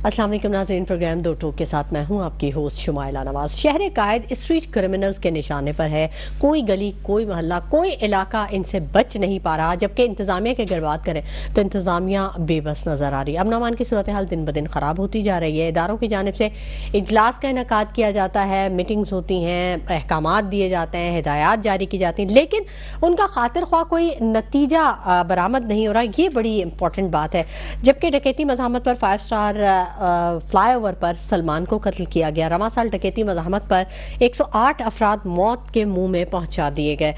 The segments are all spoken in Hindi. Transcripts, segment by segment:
अस्सलाम वालेकुम नाज़रीन, प्रोग्राम दो टोक के साथ मैं हूं आपकी होस्ट शुमाइला नवाज। शहर कायद स्ट्रीट क्रिमिनल्स के निशाने पर है। कोई गली, कोई मोहल्ला, कोई इलाका इनसे बच नहीं पा रहा। जबकि इंतजामिया की अगर बात करें तो इंतजामिया बेबस नजर आ रही है। अमन अमान की सूरत हाल दिन ब दिन खराब होती जा रही है। इदारों की जानिब से इजलास का इनेकाद किया जाता है, मीटिंग्स होती हैं, अहकामात दिए जाते हैं, हिदायत जारी की जाती हैं, लेकिन उनका खातिर ख्वाह कोई नतीजा बरामद नहीं हो रहा। ये बड़ी इंपॉर्टेंट बात है। जबकि डकैती मज़ाहमत पर 5 स्टार फ्लाईओवर पर सलमान को कत्ल किया गया। रवां साल डकैती मज़ाहमत पर 108 अफराद मौत के मुंह में पहुंचा दिए गए।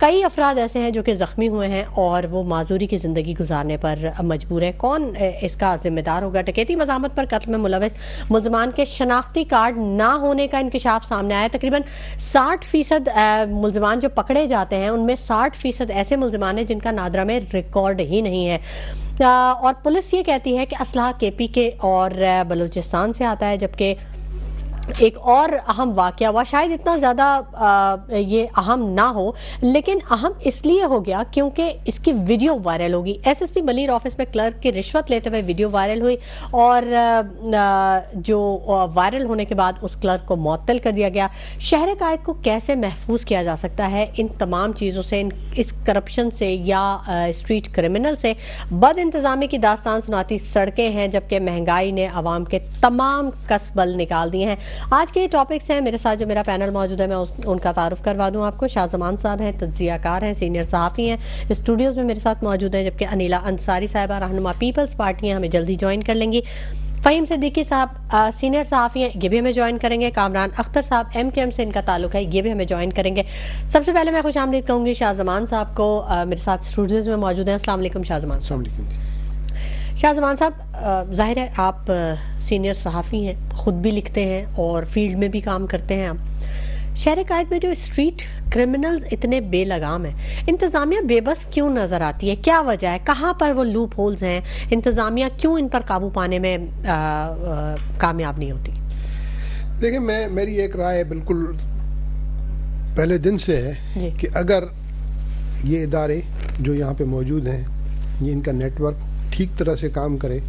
कई अफराद ऐसे हैं जो कि जख्मी हुए हैं और वो माजूरी की जिंदगी गुजारने पर मजबूर है। कौन इसका जिम्मेदार होगा? डकैती मज़ाहमत पर कत्ल में मुलविस मुलजमान के शनाख्ती कार्ड ना होने का इंकशाफ सामने आया। तकरीबन 60% मुलजमान जो पकड़े जाते हैं उनमें 60% ऐसे मुलजमान हैं जिनका नादरा में रिकॉर्ड ही नहीं है। और पुलिस ये कहती है कि असलहा KPK और बलूचिस्तान से आता है। जबकि एक और अहम वाकया हुआ, शायद इतना ज़्यादा ये अहम ना हो, लेकिन अहम इसलिए हो गया क्योंकि इसकी वीडियो वायरल होगी। SSP बलीर ऑफिस में क्लर्क की रिश्वत लेते हुए वीडियो वायरल हुई और जो वायरल होने के बाद उस क्लर्क को मुअत्तल कर दिया गया। शहर कायद को कैसे महफूज किया जा सकता है इन तमाम चीज़ों से, इस करप्शन से या स्ट्रीट क्रिमिनल से? बद इंतजामी की दास्तान सुनाती सड़कें हैं, जबकि महंगाई ने आवाम के तमाम कसबल निकाल दिए हैं। आज के टॉपिक्स हैं। मेरे साथ जो मेरा पैनल मौजूद है मैं उनका तारुफ करवा दूं आपको। शाहजमान साहब हैं, तज्जियाकार हैं, सीनियर सहाफ़ी हैं, स्टूडियोज़ में मेरे साथ मौजूद हैं। जबकि अनीला अंसारी साहिबा रहनुमा पीपल्स पार्टी हैं, हमें जल्दी ज्वाइन कर लेंगी। फ़हीम सिद्दीकी साहब सीनियर सहाफ़ी हैं, ये भी हमें ज्वाइन करेंगे। कामरान अख्तर साहब MKM से इनका ताल्लुक है, ये भी हमें ज्वाइन करेंगे। सबसे पहले मैं खुश आमदीद कहूँगी शाहजमान साहब को, मेरे साथ स्टूडियोज़ में मौजूद हैं। अस्सलाम वालेकुम शाहजमान साहब। शाहजमान साहब, जाहिर है आप सीनियर सहाफ़ी हैं, ख़ुद भी लिखते हैं और फील्ड में भी काम करते हैं आप। शहर कायद में जो स्ट्रीट क्रिमिनल्स इतने बेलगाम हैं, इंतज़ामिया बेबस क्यों नज़र आती है? क्या वजह है? कहाँ पर वो लूप होल्स हैं? इंतज़ामिया क्यों इन पर काबू पाने में कामयाब नहीं होती? देखिए, मेरी एक राय बिल्कुल पहले दिन से है कि अगर ये इदारे जो यहाँ पे मौजूद हैं, ये इनका नेटवर्क ठीक तरह से काम करे,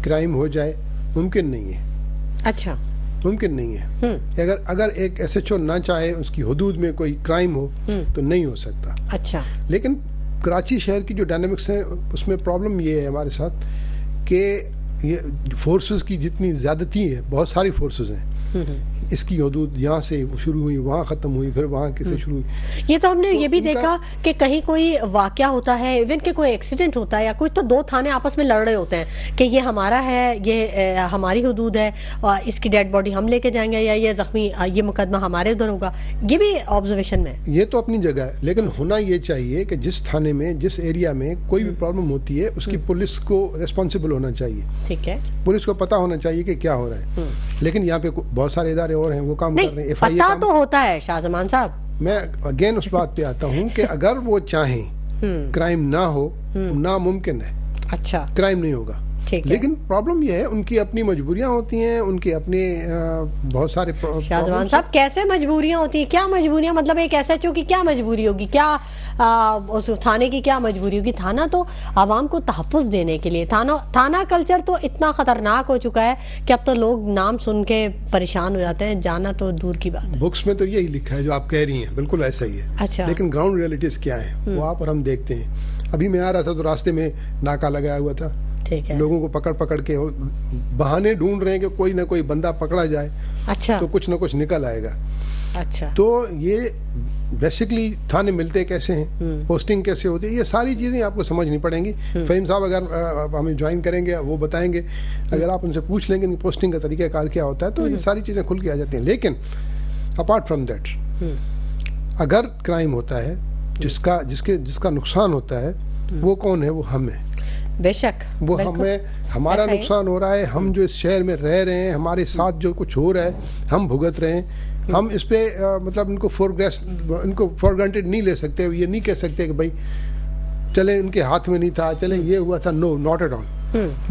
क्राइम हो जाए, मुमकिन नहीं है। अच्छा, मुमकिन नहीं है। अगर एक SHO ना चाहे उसकी हुदूद में कोई क्राइम हो तो नहीं हो सकता। अच्छा, लेकिन कराची शहर की जो डायनामिक्स है उसमें प्रॉब्लम ये है हमारे साथ कि ये फोर्सेस की जितनी ज्यादती है, बहुत सारी फोर्सेस हैं। इसकी हदूद यहाँ से शुरू हुई, वहाँ ख़त्म हुई, फिर वहाँ कैसे शुरू हुई। ये तो हमने ये भी देखा कि कहीं कोई वाकया होता है, इवन कि कोई एक्सीडेंट होता है या कुछ, तो दो थाने आपस में लड़ रहे होते हैं कि ये हमारा है, ये हमारी हदूद है, और इसकी डेड बॉडी हम लेके जाएंगे, या ये जख्मी, ये मुकदमा हमारे उधर होगा। ये भी ऑब्जर्वेशन में ये तो अपनी जगह है, लेकिन होना ये चाहिए कि जिस थाने में, जिस एरिया में कोई भी प्रॉब्लम होती है, उसकी पुलिस को रिस्पॉन्सिबल होना चाहिए। ठीक है, पुलिस को पता होना चाहिए कि क्या हो रहा है। लेकिन यहाँ पे बहुत सारे इदारे और हैं, वो काम कर रहे हैं। पता तो होता है शाहजमान साहब। मैं अगेन उस बात पे आता हूँ कि अगर वो चाहें क्राइम ना हो, नामुमकिन है। अच्छा, क्राइम नहीं होगा। लेकिन प्रॉब्लम ये है, उनकी अपनी मजबूरियां होती हैं, उनके अपने बहुत सारे। शाहजमान साहब, कैसे मजबूरियां होती हैं? क्या मजबूरियां? मतलब एक SHO की क्या मजबूरी होगी? क्या उस थाने की क्या मजबूरी होगी? थाना तो आवाम को तहफ़्फ़ुज़ देने के लिए, थाना कल्चर तो इतना खतरनाक हो चुका है कि अब तो लोग नाम सुन के परेशान हो जाते हैं, जाना तो दूर की बात है। बुक्स में तो यही लिखा है जो आप कह रही हैं, बिल्कुल ऐसा ही है। अच्छा, लेकिन ग्राउंड रियलिटीज क्या है वो आप और हम देखते हैं। अभी मैं आ रहा था तो रास्ते में नाका लगाया हुआ था। ठीक है, लोगों को पकड़ के बहाने ढूंढ रहे हैं कि कोई ना कोई बंदा पकड़ा जाए। अच्छा, तो कुछ ना कुछ निकल आएगा। अच्छा, तो ये बेसिकली थाने मिलते कैसे हैं, पोस्टिंग कैसे होती है, ये सारी चीजें आपको समझनी पड़ेंगी। फ़हीम साहब अगर हमें ज्वाइन करेंगे वो बताएंगे। अगर आप उनसे पूछ लेंगे कि पोस्टिंग का तरीकाकार क्या होता है, तो ये सारी चीजें खुल के आ जाती हैं। लेकिन अपार्ट फ्रॉम दैट, अगर क्राइम होता है, जिसका नुकसान होता है, वो कौन है? वो हम है। बेशक, वो हमें, हमारा नुकसान हो रहा है। हम जो इस शहर में रह रहे हैं, हमारे साथ जो कुछ हो रहा है, हम भुगत रहे हैं। हम इस पे मतलब इनको फॉर ग्रांटेड नहीं ले सकते। ये नहीं कह सकते कि भाई चले इनके हाथ में नहीं था, चले ये हुआ था। No, not at all.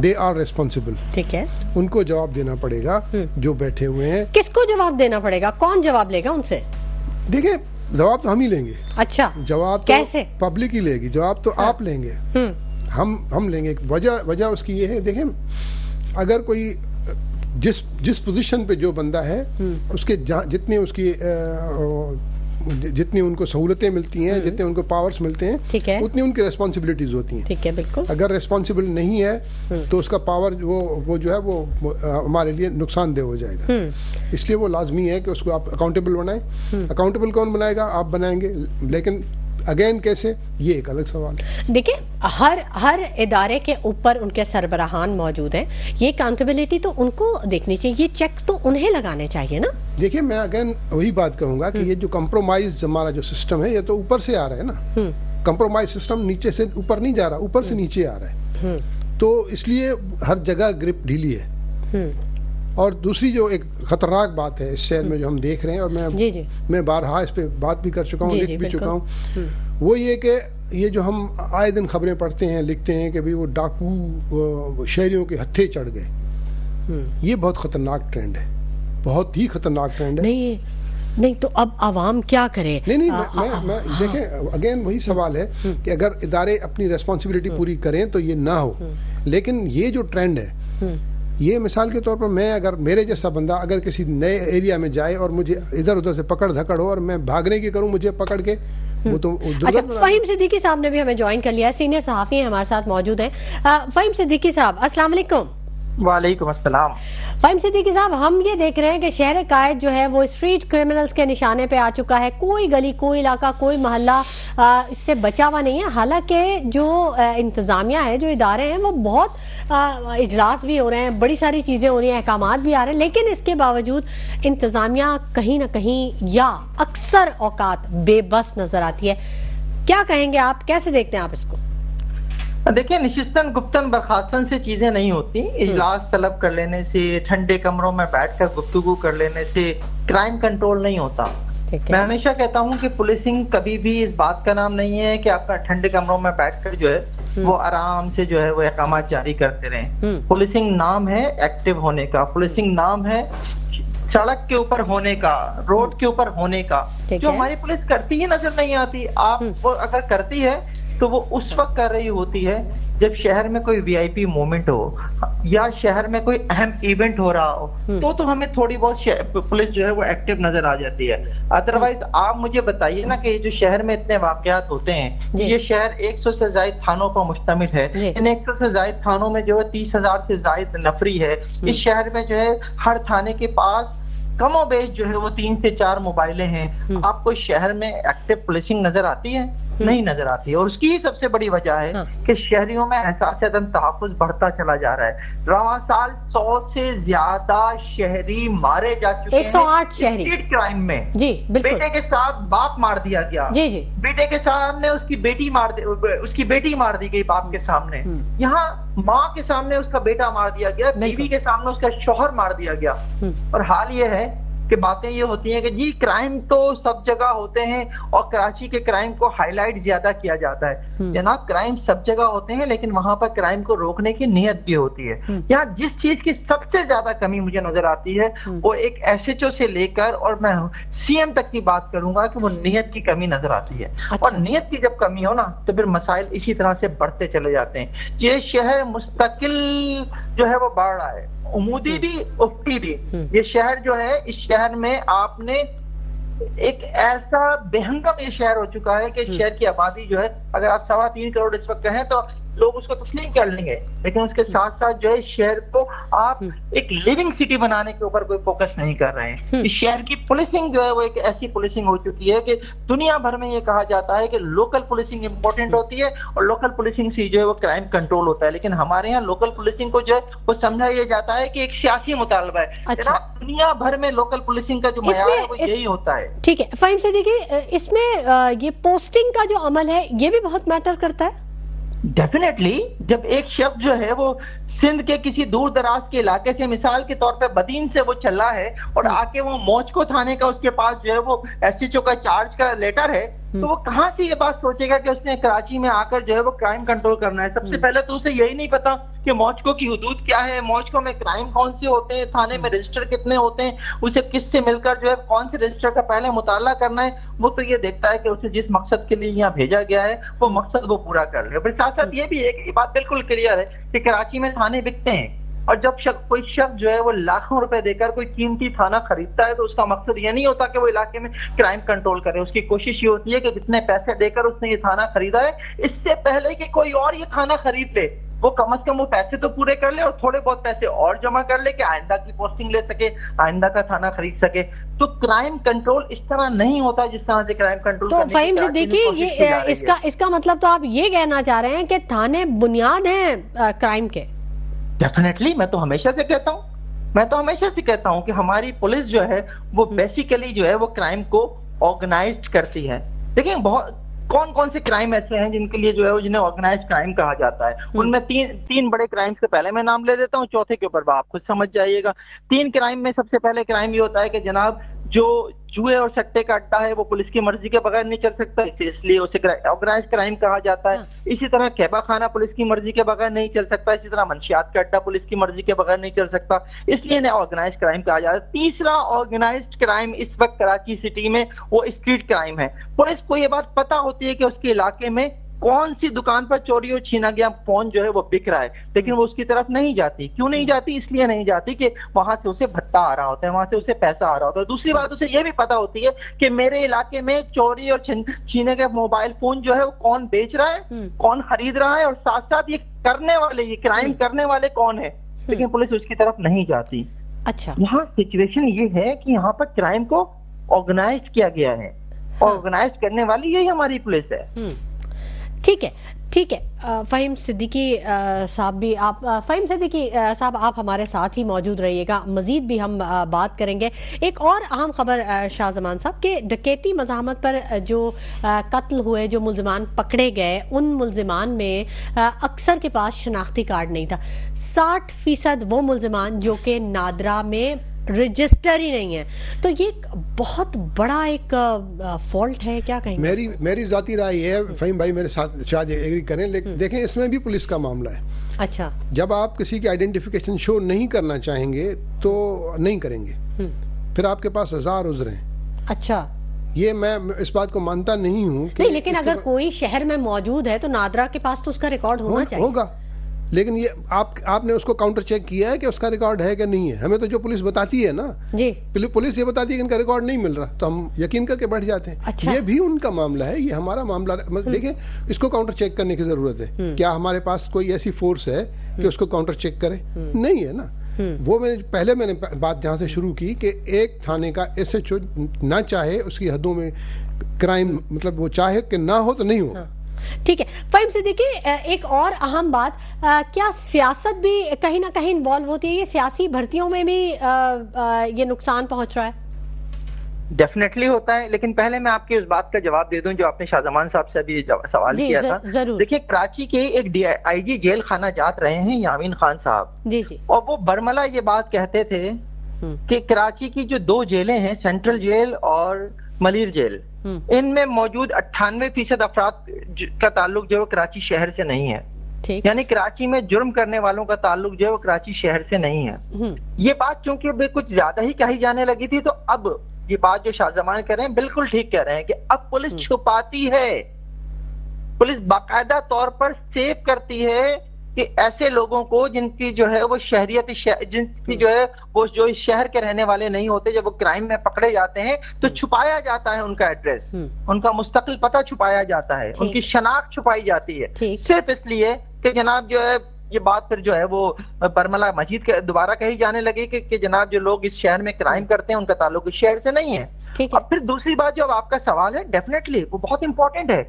They are responsible. ठीक है, उनको जवाब देना पड़ेगा जो बैठे हुए हैं। किसको जवाब देना पड़ेगा? कौन जवाब लेगा उनसे? देखिए, जवाब तो हम ही लेंगे। अच्छा, जवाब कैसे? पब्लिक ही लेगी जवाब, तो आप लेंगे, हम लेंगे। वजह उसकी ये है, देखें अगर कोई जिस पोजीशन पे जो बंदा है उसके जितनी उनको सहूलतें मिलती हैं, जितने उनको पावर्स मिलते हैं, ठीक है, उतनी उनकी रेस्पॉन्सिबिलिटीज होती हैं। ठीक है, बिल्कुल। अगर रेस्पॉन्सिबल नहीं है तो उसका पावर वो जो है वो हमारे लिए नुकसानदेह हो जाएगा। इसलिए वो लाजमी है कि उसको आप अकाउंटेबल बनाएं। अकाउंटेबल कौन बनाएगा? आप बनाएंगे, लेकिन अगेन कैसे, ये एक अलग सवाल है। देखिए, हर इदारे के ऊपर उनके सरबराहान मौजूद हैं, ये अकाउंटेबिलिटी तो उनको देखनी चाहिए, ये चेक तो उन्हें लगाने चाहिए ना। देखिए, मैं अगेन वही बात कहूंगा कि ये जो कंप्रोमाइज हमारा जो सिस्टम है, ये तो ऊपर से आ रहा है ना। कंप्रोमाइज सिस्टम नीचे से ऊपर नहीं जा रहा, ऊपर से नीचे आ रहा है। तो इसलिए हर जगह ग्रिप ढीली है। और दूसरी जो एक खतरनाक बात है इस शहर में जो हम देख रहे हैं, और मैं बारहा इस पे बात भी कर चुका हूँ, लिख भी चुका हूँ, वो ये कि ये जो हम आए दिन खबरें पढ़ते हैं, लिखते हैं कि भाई वो डाकू शहरियों के हत्थे चढ़ गए, ये बहुत खतरनाक ट्रेंड है, बहुत ही खतरनाक ट्रेंड है। नहीं तो अब आवाम क्या करे? नहीं, मैं देखें, अगेन वही सवाल है कि अगर इदारे अपनी रेस्पॉन्सिबिलिटी पूरी करें तो ये ना हो, लेकिन ये जो ट्रेंड है, ये मिसाल के तौर पर मैं अगर मेरे जैसा बंदा अगर किसी नए एरिया में जाए और मुझे इधर उधर से पकड़ धकड़ हो और मैं भागने की करूं, मुझे पकड़ के वो तो अच्छा, फहीम सिद्दीकी साहब ने भी हमें ज्वाइन कर लिया है, सीनियर सहाफी हैं, हमारे साथ मौजूद हैं। फहीम सिद्दीकी साहब, अस्सलाम वालेकुम। वालेकुम अस्सलाम। फहीम सिद्दीकी साहब, हम ये देख रहे हैं कि शहर कायद जो है वो स्ट्रीट क्रिमिनल्स के निशाने पे आ चुका है। कोई गली, कोई इलाका, कोई मोहल्ला इससे बचा हुआ नहीं है। हालांकि जो इंतजामिया है, जो इदारे हैं, वो बहुत इजलास भी हो रहे हैं, बड़ी सारी चीजें हो रही हैं, अहकामात भी आ रहे हैं, लेकिन इसके बावजूद इंतजामिया कहीं ना कहीं या अक्सर औकात बेबस नजर आती है। क्या कहेंगे आप, कैसे देखते हैं आप इसको? देखिए, निशिस्तन गुप्तन बर्खास्तन से चीजें नहीं होती। इजलास तलब कर लेने से, ठंडे कमरों में बैठकर गुफ्तगू कर लेने से क्राइम कंट्रोल नहीं होता। मैं हमेशा कहता हूं कि पुलिसिंग कभी भी इस बात का नाम नहीं है कि आपका ठंडे कमरों में बैठकर जो है वो आराम से जो है वो अहकामात जारी करते रहें। पुलिसिंग नाम है एक्टिव होने का, पुलिसिंग नाम है सड़क के ऊपर होने का, रोड के ऊपर होने का, जो हमारी पुलिस करती ही नजर नहीं आती। आप वो अगर करती है तो वो उस वक्त कर रही होती है जब शहर में कोई वीआईपी मोमेंट हो या शहर में कोई अहम इवेंट हो रहा हो, तो हमें थोड़ी बहुत पुलिस जो है वो एक्टिव नजर आ जाती है। अदरवाइज आप मुझे बताइए ना कि जो शहर में इतने वाकयात होते हैं, ये शहर 100 से ज्यादा थानों पर मुश्तमिल है। इन 100 से ज्यादा थानों में जो है 30,000 से ज्यादा नफरी है। इस शहर में जो है हर थाने के पास कमो बेश जो है वो 3 से 4 मोबाइलें हैं। आपको शहर में एक्टिव पुलिसिंग नजर आती है? नहीं नजर आती है। और उसकी ही सबसे बड़ी वजह है कि शहरियों में एहसास अदम तहफ्फुज़ बढ़ता चला जा रहा है। रवां साल 100 से ज्यादा शहरी मारे जा चुके हैं। 108 शहरी स्ट्रीट क्राइम में। जी बिल्कुल। बेटे के साथ बाप मार दिया गया। जी। बेटे के सामने उसकी बेटी मार दी गई बाप के सामने। यहाँ माँ के सामने उसका बेटा मार दिया गया, बीवी के सामने उसका शौहर मार दिया गया। और हाल ये है कि बातें ये होती हैं कि जी क्राइम तो सब जगह होते हैं और कराची के क्राइम को हाईलाइट ज्यादा किया जाता है। जनाब, क्राइम सब जगह होते हैं, लेकिन वहां पर क्राइम को रोकने की नीयत भी होती है। यहाँ जिस चीज की सबसे ज्यादा कमी मुझे नजर आती है वो एक एसएचओ से लेकर और मैं सीएम तक की बात करूंगा कि वो नीयत की कमी नजर आती है। और नीयत की जब कमी हो ना तो फिर मसाइल इसी तरह से बढ़ते चले जाते हैं। ये शहर मुस्तकिल जो है वो बढ़ रहा है, उमूदी भी उफ्ती भी। ये शहर जो है, इस शहर में आपने एक ऐसा बेहंगम ये शहर हो चुका है कि शहर की आबादी जो है, अगर आप 3.25 करोड़ इस वक्त कहें तो लोग उसको तस्लीम कर लेंगे, लेकिन उसके साथ साथ जो है शहर को आप एक लिविंग सिटी बनाने के ऊपर कोई फोकस नहीं कर रहे हैं। इस शहर की पुलिसिंग जो है वो एक ऐसी पुलिसिंग हो चुकी है कि दुनिया भर में ये कहा जाता है कि लोकल पुलिसिंग इंपॉर्टेंट होती है और लोकल पुलिसिंग से जो है वो क्राइम कंट्रोल होता है, लेकिन हमारे यहाँ लोकल पुलिसिंग को जो है वो समझा यह जाता है कि एक सियासी मुतालबा है। अच्छा। दुनिया भर में लोकल पुलिसिंग का जो मयार है वो यही होता है। ठीक है फहीम सिद्दीकी, इसमें ये पोस्टिंग का जो अमल है ये भी बहुत मैटर करता है। डेफिनेटली, जब एक शख्स जो है वो सिंध के किसी दूर दराज के इलाके से मिसाल के तौर पे बदीन से वो चला है और आके वो मौजको थाने का उसके पास जो है वो एसएचओ का चार्ज का लेटर है, तो वो कहाँ से ये बात सोचेगा कि उसने कराची में आकर जो है वो क्राइम कंट्रोल करना है। सबसे पहले तो उसे यही नहीं पता कि मौजको की हुदूद क्या है, मौजको में क्राइम कौन से होते हैं, थाने में रजिस्टर कितने होते हैं, उसे किससे मिलकर जो है कौन से रजिस्टर का पहले मुताला करना है। वो तो ये देखता है कि उसे जिस मकसद के लिए यहाँ भेजा गया है वो मकसद वो पूरा कर ले। फिर साथ साथ ये भी है कि ये बात बिल्कुल क्लियर है कि कराची में थाने बिकते हैं। और जब कोई शख्स जो है वो लाखों रुपए देकर कोई कीमती थाना खरीदता है तो उसका मकसद ये नहीं होता कि वो इलाके में क्राइम कंट्रोल करे। उसकी कोशिश ये होती है कि कितने पैसे देकर उसने ये थाना खरीदा है, इससे पहले कि कोई और ये थाना खरीद ले, वो कम से कम वो पैसे तो पूरे कर ले और थोड़े बहुत पैसे और जमा कर ले कि आइंदा की पोस्टिंग ले सके, आइंदा का थाना खरीद सके। तो क्राइम कंट्रोल इस तरह नहीं होता जिस तरह से क्राइम कंट्रोल तो फ़हीम सिद्दीकी, ये इसका मतलब तो आप ये कहना चाह रहे हैं कि थाने बुनियाद हैं क्राइम के? डेफिनेटली, मैं तो हमेशा से कहता हूं कि हमारी पुलिस जो है वो बेसिकली जो है वो क्राइम को ऑर्गेनाइज्ड करती है। देखिए बहुत कौन कौन से क्राइम ऐसे हैं जिनके लिए जो है जिन्हें ऑर्गेनाइज्ड क्राइम कहा जाता है। उनमें तीन बड़े क्राइम्स के पहले मैं नाम ले देता हूं, चौथे के ऊपर आप खुद समझ जाइएगा। 3 क्राइम में सबसे पहले क्राइम ये होता है कि जनाब जो जुए और सट्टे का अड्डा है वो पुलिस की मर्जी के बगैर नहीं चल सकता, इसलिए उसे ऑर्गेनाइज्ड क्राइम कहा जाता है। इसी तरह कैबा खाना पुलिस की मर्जी के बगैर नहीं चल सकता, इसी तरह मंशियात का अड्डा पुलिस की मर्जी के बगैर नहीं चल सकता, इसलिए इन्हें ऑर्गेनाइज्ड क्राइम कहा जाता है। तीसरा ऑर्गेनाइज्ड क्राइम इस वक्त कराची सिटी में वो स्ट्रीट क्राइम है। पुलिस को ये बात पता होती है कि उसके इलाके में कौन सी दुकान पर चोरी और छीना गया फोन जो है वो बिक रहा है, लेकिन वो उसकी तरफ नहीं जाती। क्यों नहीं जाती? इसलिए नहीं जाती कि वहां से उसे भत्ता आ रहा होता है, वहां से उसे पैसा आ रहा होता है। दूसरी बात, उसे ये भी पता होती है कि मेरे इलाके में चोरी और छीने के मोबाइल फोन जो है वो कौन बेच रहा है, कौन खरीद रहा है, और साथ साथ ये करने वाले, ये क्राइम करने वाले कौन है, लेकिन पुलिस उसकी तरफ नहीं जाती। अच्छा, यहाँ सिचुएशन ये है कि यहाँ पर क्राइम को ऑर्गेनाइज किया गया है, ऑर्गेनाइज करने वाली यही हमारी पुलिस है। ठीक है। फ़हीम सिद्दीकी साहब भी आप फ़हीम सिद्दीकी साहब आप हमारे साथ ही मौजूद रहिएगा, मज़ीद भी हम बात करेंगे। एक और अहम खबर शाहजमान साहब के डकैती मज़ाहमत पर जो कत्ल हुए, जो मुल्ज़िमान पकड़े गए, उन मुल्ज़िमान में अक्सर के पास शनाख्ती कार्ड नहीं था। 60% वो मुल्ज़िमान जो कि नादरा में रजिस्टर ही नहीं है, तो ये बहुत बड़ा एक फॉल्ट है, क्या कहेंगे? मेरी जाती राय है, फ़हीम भाई मेरे साथ शायद एग्री करें, लेकिन देखें इसमें भी पुलिस का मामला है। अच्छा, जब आप किसी की आइडेंटिफिकेशन शो नहीं करना चाहेंगे तो नहीं करेंगे, फिर आपके पास 1000 उज़्र हैं। अच्छा, ये मैं इस बात को मानता नहीं हूँ। नहीं, लेकिन अगर कोई शहर में मौजूद है तो नादरा के पास तो उसका रिकॉर्ड होना चाहिए। होगा, लेकिन ये आपने उसको काउंटर चेक किया है कि उसका रिकॉर्ड है कि नहीं है? हमें तो जो पुलिस बताती है ना जी, पुलिस ये बताती है कि इनका रिकॉर्ड नहीं मिल रहा, तो हम यकीन करके बैठ जाते हैं। अच्छा। ये भी उनका मामला है, ये हमारा मामला। देखिए, इसको काउंटर चेक करने की जरूरत है। क्या हमारे पास कोई ऐसी फोर्स है कि उसको काउंटर चेक करे? नहीं है ना। वो मैंने बात जहाँ से शुरू की कि एक थाने का SHO ना चाहे उसकी हदों में क्राइम, मतलब वो चाहे कि ना हो तो नहीं हो। ठीक है। फ़हीम सिद्दीकी, एक और अहम बात, क्या सियासत भी कहीं ना कहीं इन्वॉल्व होती है? ये सियासी भर्तियों में भी ये नुकसान पहुंच रहा है? डेफिनेटली होता है, लेकिन पहले मैं आपकी उस बात का जवाब दे दूं जो आपने शाहजमान साहब से अभी सवाल किया था। देखिए, कराची के एक IG जेल खाना जात रहे हैं यामीन खान साहब जी, और वो बरमला ये बात कहते थे कि कराची की जो 2 जेलें हैं, सेंट्रल जेल और मलीर जेल, इनमें मौजूद 98% अफराद का ताल्लुक जो है कराची शहर से नहीं है। यानी कराची में जुर्म करने वालों का ताल्लुक जो है वो कराची शहर से नहीं है। ये बात चूंकि कुछ ज्यादा ही कही जाने लगी थी, तो अब ये बात जो शाहजमान कह रहे हैं बिल्कुल ठीक कह रहे हैं कि अब पुलिस छुपाती है, पुलिस बाकायदा तौर पर सेव करती है कि ऐसे लोगों को जिनकी जो है वो शहरियत, जिनकी जो है वो जो इस शहर के रहने वाले नहीं होते, जब वो क्राइम में पकड़े जाते हैं तो छुपाया जाता है उनका एड्रेस, उनका मुस्तकिल पता छुपाया जाता है, उनकी शनाख्त छुपाई जाती है, सिर्फ इसलिए कि जनाब जो है ये बात फिर जो है वो बरमला मस्जिद के दोबारा कही जाने लगी कि जनाब जो लोग इस शहर में क्राइम करते हैं उनका ताल्लुक इस शहर से नहीं है। अब फिर दूसरी बात जो अब आपका सवाल है, डेफिनेटली वो बहुत इंपॉर्टेंट है,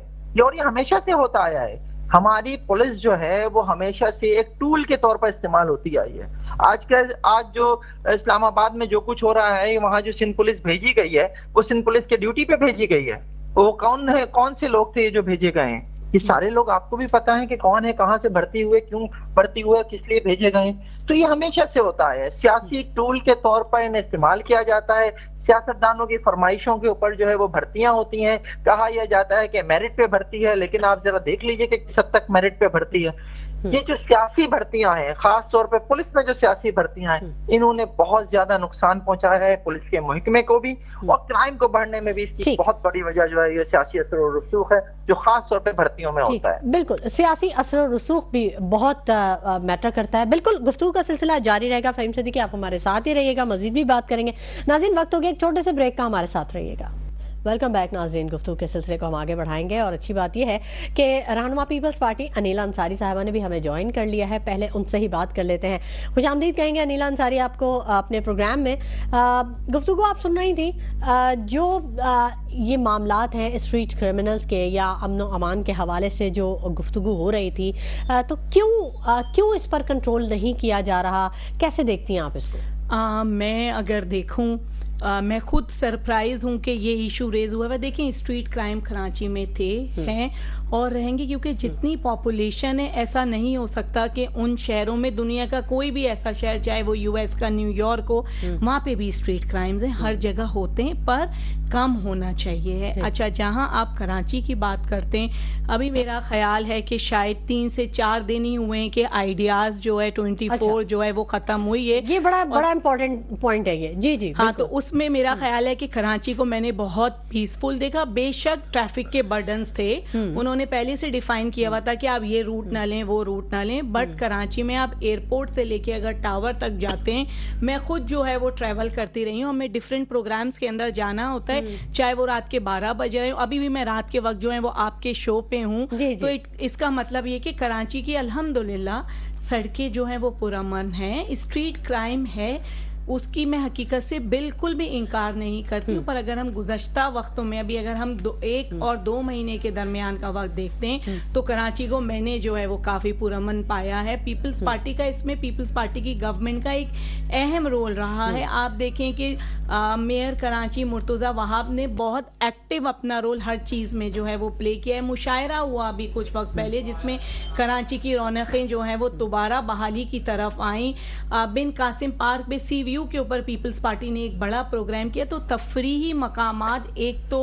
और ये हमेशा से होता आया है। हमारी पुलिस जो है वो हमेशा से एक टूल के तौर पर इस्तेमाल होती आई है। आज जो इस्लामाबाद में जो कुछ हो रहा है, वहां जो सिंध पुलिस भेजी गई है, वो सिंध पुलिस के ड्यूटी पे भेजी गई है। वो कौन है, कौन से लोग थे जो भेजे गए हैं? ये सारे लोग आपको भी पता है कि कौन है, कहाँ से भर्ती हुए, क्यों भर्ती हुए, किस लिए भेजे गए। तो ये हमेशा से होता है, सियासी टूल के तौर पर इन्हें इस्तेमाल किया जाता है। सियासतदानों की फरमाइशों के ऊपर जो है वो भर्तियां होती हैं। कहा यह जाता है कि मेरिट पे भर्ती है, लेकिन आप जरा देख लीजिए कि किस हद तक मेरिट पे भर्ती है। ये जो सियासी भर्तियां हैं, खास तौर पे पुलिस में जो सियासी भर्तियां हैं, इन्होंने बहुत ज्यादा नुकसान पहुंचाया है पुलिस के महकमे को भी, और क्राइम को बढ़ने में भी इसकी बहुत बड़ी वजह जो है ये सियासी असर और रसूख है, जो खास तौर पे भर्तियों में होता है। बिल्कुल, सियासी असर और रसूख भी बहुत मैटर करता है। बिल्कुल, गुफ्तगू का सिलसिला जारी रहेगा। फहीम सिद्दीकी, आप हमारे साथ ही रहिएगा, मजीद भी बात करेंगे। नाज़रीन, वक्त हो गया एक छोटे से ब्रेक का, हमारे साथ रहिएगा। वेलकम बैक नाज़रीन, गुफ्तगू के सिलसिले को हम आगे बढ़ाएंगे और अच्छी बात यह है कि रहनुमा पीपल्स पार्टी अनीला अंसारी साहिबा ने भी हमें ज्वाइन कर लिया है। पहले उनसे ही बात कर लेते हैं। खुशामदीद कहेंगे अनीला अंसारी आपको अपने प्रोग्राम में। गुफ्तगू आप सुन रही थी, जो ये मामलात हैं स्ट्रीट क्रिमिनल्स के या अमन अमान के हवाले से जो गुफ्तगू हो रही थी, तो क्यों इस पर कंट्रोल नहीं किया जा रहा, कैसे देखती हैं आप इसको? मैं अगर देखूं, मैं खुद सरप्राइज हूं कि ये इशू रेज हुआ है। देखें, स्ट्रीट क्राइम कराची में हैं और रहेंगे, क्योंकि जितनी पॉपुलेशन है ऐसा नहीं हो सकता कि उन शहरों में, दुनिया का कोई भी ऐसा शहर, चाहे वो यूएस का न्यूयॉर्क हो, वहां पे भी स्ट्रीट क्राइम्स हैं, हर जगह होते हैं, पर कम होना चाहिए है। अच्छा, जहां आप कराची की बात करते हैं, अभी मेरा ख्याल है कि शायद 3 से 4 दिन ही हुए हैं कि आइडियाज जो है 24 जो है वो खत्म हुई है। ये बड़ा इंपॉर्टेंट पॉइंट है ये। जी जी, हाँ, तो उसमें मेरा ख्याल है कि कराची को मैंने बहुत पीसफुल देखा। बेशक ट्रैफिक के बर्डन्स थे, उन्होंने पहले से डिफाइन किया हुआ था कि आप ये रूट ना लें, वो रूट ना लें, बट कराची में आप एयरपोर्ट से लेके अगर टावर तक जाते हैं, मैं खुद जो है वो ट्रैवल करती रही हूँ, हमें डिफरेंट प्रोग्राम्स के अंदर जाना होता है, चाहे वो रात के 12 बज रहे हो। अभी भी मैं रात के वक्त जो है वो आपके शो पे हूँ, तो इसका मतलब ये कि कराची की अल्हम्दुलिल्लाह सड़कें जो है वो पुरअमन है। स्ट्रीट क्राइम है, उसकी मैं हकीकत से बिल्कुल भी इनकार नहीं करती हूँ, पर अगर हम गुज़श्ता वक्तों में, अभी अगर हम 1 और 2 महीने के दरमियान का वक्त देखते हैं, तो कराची को मैंने जो है वो काफी पुरअमन पाया है। पीपल्स पार्टी का, इसमें पीपल्स पार्टी की गवर्नमेंट का एक अहम रोल रहा है। आप देखें कि मेयर कराची मुर्तजा वहाब ने बहुत एक्टिव अपना रोल हर चीज में जो है वो प्ले किया है। मुशायरा हुआ अभी कुछ वक्त पहले, जिसमें कराची की रौनकें जो हैं वो दोबारा बहाली की तरफ आई। बिन कासिम पार्क में सी व्यू के ऊपर पीपल्स पार्टी ने एक बड़ा प्रोग्राम किया। तो तफरीही मकामात एक तो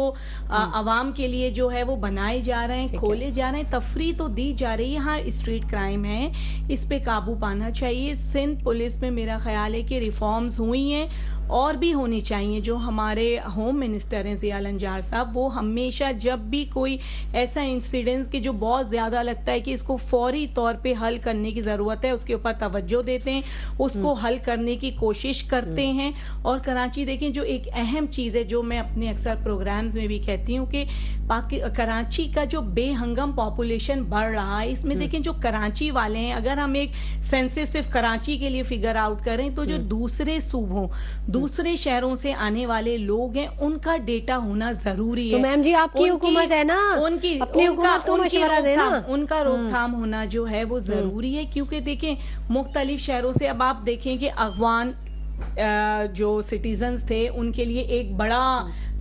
आवाम के लिए जो है वो बनाए जा रहे हैं, खोले जा रहे हैं, तफरी तो दी जा रही है। हाँ, स्ट्रीट क्राइम है, इस पे काबू पाना चाहिए। सिंध पुलिस में मेरा ख्याल है कि रिफॉर्म्स हुई हैं और भी होनी चाहिए। जो हमारे होम मिनिस्टर हैं ज़िया लंजार साहब, वो हमेशा जब भी कोई ऐसा इंसिडेंट कि जो बहुत ज़्यादा लगता है कि इसको फौरी तौर पे हल करने की ज़रूरत है, उसके ऊपर तवज्जो देते हैं, उसको हल करने की कोशिश करते हैं। और कराची देखें, जो एक अहम चीज़ है, जो मैं अपने अक्सर प्रोग्राम्स में भी कहती हूँ कि कराची का जो बेहंगम पॉपुलेशन बढ़ रहा है, इसमें देखें जो कराची वाले हैं, अगर हम एक सेंसस सिर्फ कराची के लिए फिगर आउट करें, तो जो दूसरे सूबों, दूसरे शहरों से आने वाले लोग हैं, उनका डेटा होना जरूरी है। तो मैम जी, आपकी हुकूमत है ना, उनकी अपनी हुकूमत को मशवरा देना, उनका रोकथाम होना जो है वो जरूरी है। क्योंकि देखें, मुख्तलिफ शहरों से अब आप देखें कि अफगान जो सिटीजन्स थे, उनके लिए एक बड़ा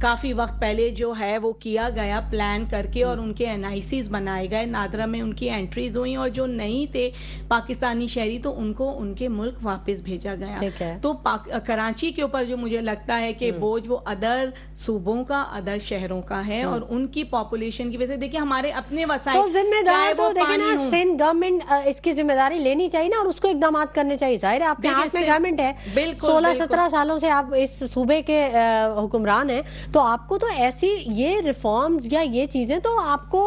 काफी वक्त पहले जो है वो किया गया प्लान करके, और उनके एनआईसीज बनाए गए, नादरा में उनकी एंट्रीज हुई, और जो नहीं थे पाकिस्तानी शहरी तो उनको उनके मुल्क वापस भेजा गया। तो कराची के ऊपर जो मुझे लगता है कि बोझ वो अदर सूबों का, अदर शहरों का है, और उनकी पॉपुलेशन की वजह से देखिए हमारे अपने वसाइल, तो जिम्मेदार तो देखिए ना, सिंध गवर्नमेंट इसकी जिम्मेदारी लेनी चाहिए ना, और उसको इकदाम करने चाहिए। जाहिर है आपके हाथ में गवर्नमेंट है, 16-17 सालों से आप इस सूबे के हुक्मरान हैं, तो आपको तो ऐसी ये रिफॉर्म्स या ये चीजें तो आपको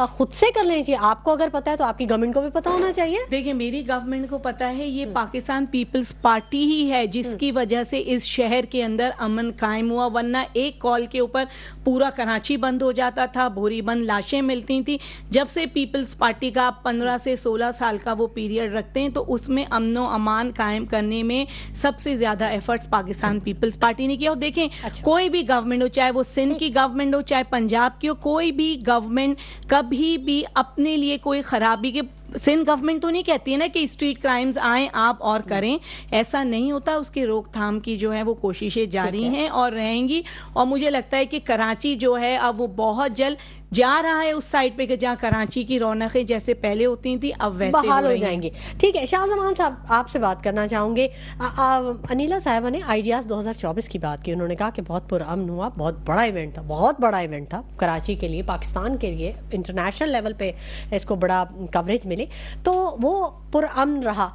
खुद से कर लेनी चाहिए। आपको अगर पता है तो आपकी गवर्नमेंट को भी पता होना चाहिए। देखिए, मेरी गवर्नमेंट को पता है, ये पाकिस्तान पीपल्स पार्टी ही है जिसकी वजह से इस शहर के अंदर अमन कायम हुआ, वरना एक कॉल के ऊपर पूरा कराची बंद हो जाता था, भोरी बंद लाशें मिलती थी। जब से पीपल्स पार्टी का 15 से 16 साल का वो पीरियड रखते हैं, तो उसमें अमनो अमान कायम करने में सबसे ज्यादा एफर्ट्स पाकिस्तान पीपल्स पार्टी ने किया। और देखें, कोई भी गवर्नमेंट हो, चाहे वो सिंध की गवर्नमेंट हो, चाहे पंजाब की हो, कोई भी गवर्नमेंट कभी भी अपने लिए कोई खराबी के, सिंध गवर्नमेंट तो नहीं कहती है ना कि स्ट्रीट क्राइम्स आए आप और करें, ऐसा नहीं होता। उसकी रोकथाम की जो है वो कोशिशें जारी हैं और रहेंगी। और मुझे लगता है कि कराची जो है अब वो बहुत जल्द जा रहा है उस साइड पे कि जहाँ कराची की रौनकें जैसे पहले होती थी अब वैसे बहाल हो जाएंगी। ठीक है, शाहजमान साहब आपसे बात करना चाहूंगे। अनिला साहिबा ने आइडियाज 2024 की बात की, उन्होंने कहा कि बहुत पुरअमन हुआ, बहुत बड़ा इवेंट था, बहुत बड़ा इवेंट था कराची के लिए, पाकिस्तान के लिए, इंटरनेशनल लेवल पे इसको बड़ा कवरेज मिले, तो वो पुरअमन रहा।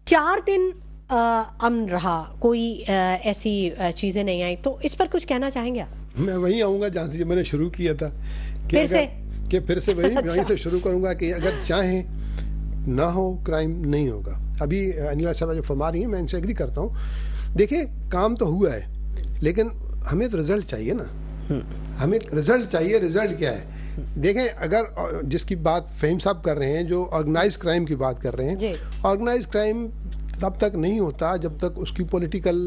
4 दिन अमन रहा, कोई ऐसी चीजें नहीं आई, तो इस पर कुछ कहना चाहेंगे आप? मैं वहीं आऊंगा जहाँ से मैंने शुरू किया था, फिर से वहीं वहीं से शुरू करूंगा कि अगर चाहें ना हो क्राइम नहीं होगा। अभी अनिला साहब जो फरमा रही हैं मैं इनसे एग्री करता हूँ। देखिए काम तो हुआ है लेकिन हमें तो रिजल्ट चाहिए ना, हमें रिजल्ट चाहिए। रिजल्ट क्या है? देखें, अगर जिसकी बात फहीम साहब कर रहे हैं, जो ऑर्गेनाइज क्राइम की बात कर रहे हैं, ऑर्गेनाइज क्राइम तब तक नहीं होता जब तक उसकी पॉलिटिकल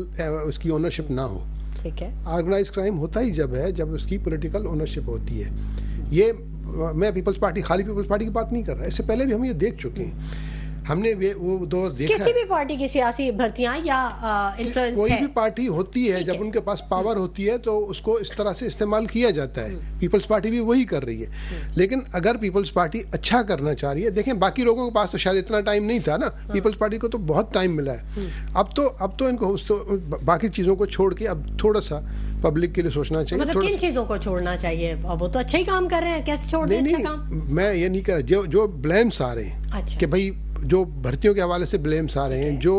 उसकी ओनरशिप ना हो। ठीक है, ऑर्गेनाइज क्राइम होता ही जब है जब उसकी पॉलिटिकल ओनरशिप होती है। ये मैं पीपल्स पार्टी, खाली पीपल्स पार्टी की बात नहीं कर रहा, इससे पहले भी हम ये देख चुके हैं, हमने वो दौर देखा। किसी भी पार्टी की सियासी भर्तियां या इन्फ्लुएंस कोई भी पार्टी होती है जब उनके पास पावर होती है तो उसको इस तरह से इस्तेमाल किया जाता है। पीपल्स पार्टी भी वही कर रही है। लेकिन अगर पीपल्स पार्टी अच्छा करना चाह रही है, देखें बाकी लोगों के पास तो शायद इतना टाइम नहीं था ना, पीपल्स पार्टी को तो बहुत टाइम मिला है। अब तो इनको बाकी चीजों को छोड़ के अब थोड़ा सा पब्लिक के लिए सोचना चाहिए। मतलब किन चीजों को छोड़ना चाहिए? अब वो तो अच्छा ही काम कर रहे हैं, कैसे छोड़ दें अच्छा काम? मैं ये नहीं कर रहा, जो ब्लेम्स आ रहे हैं कि भाई जो भर्तियों के हवाले से ब्लेम्स आ रहे हैं, जो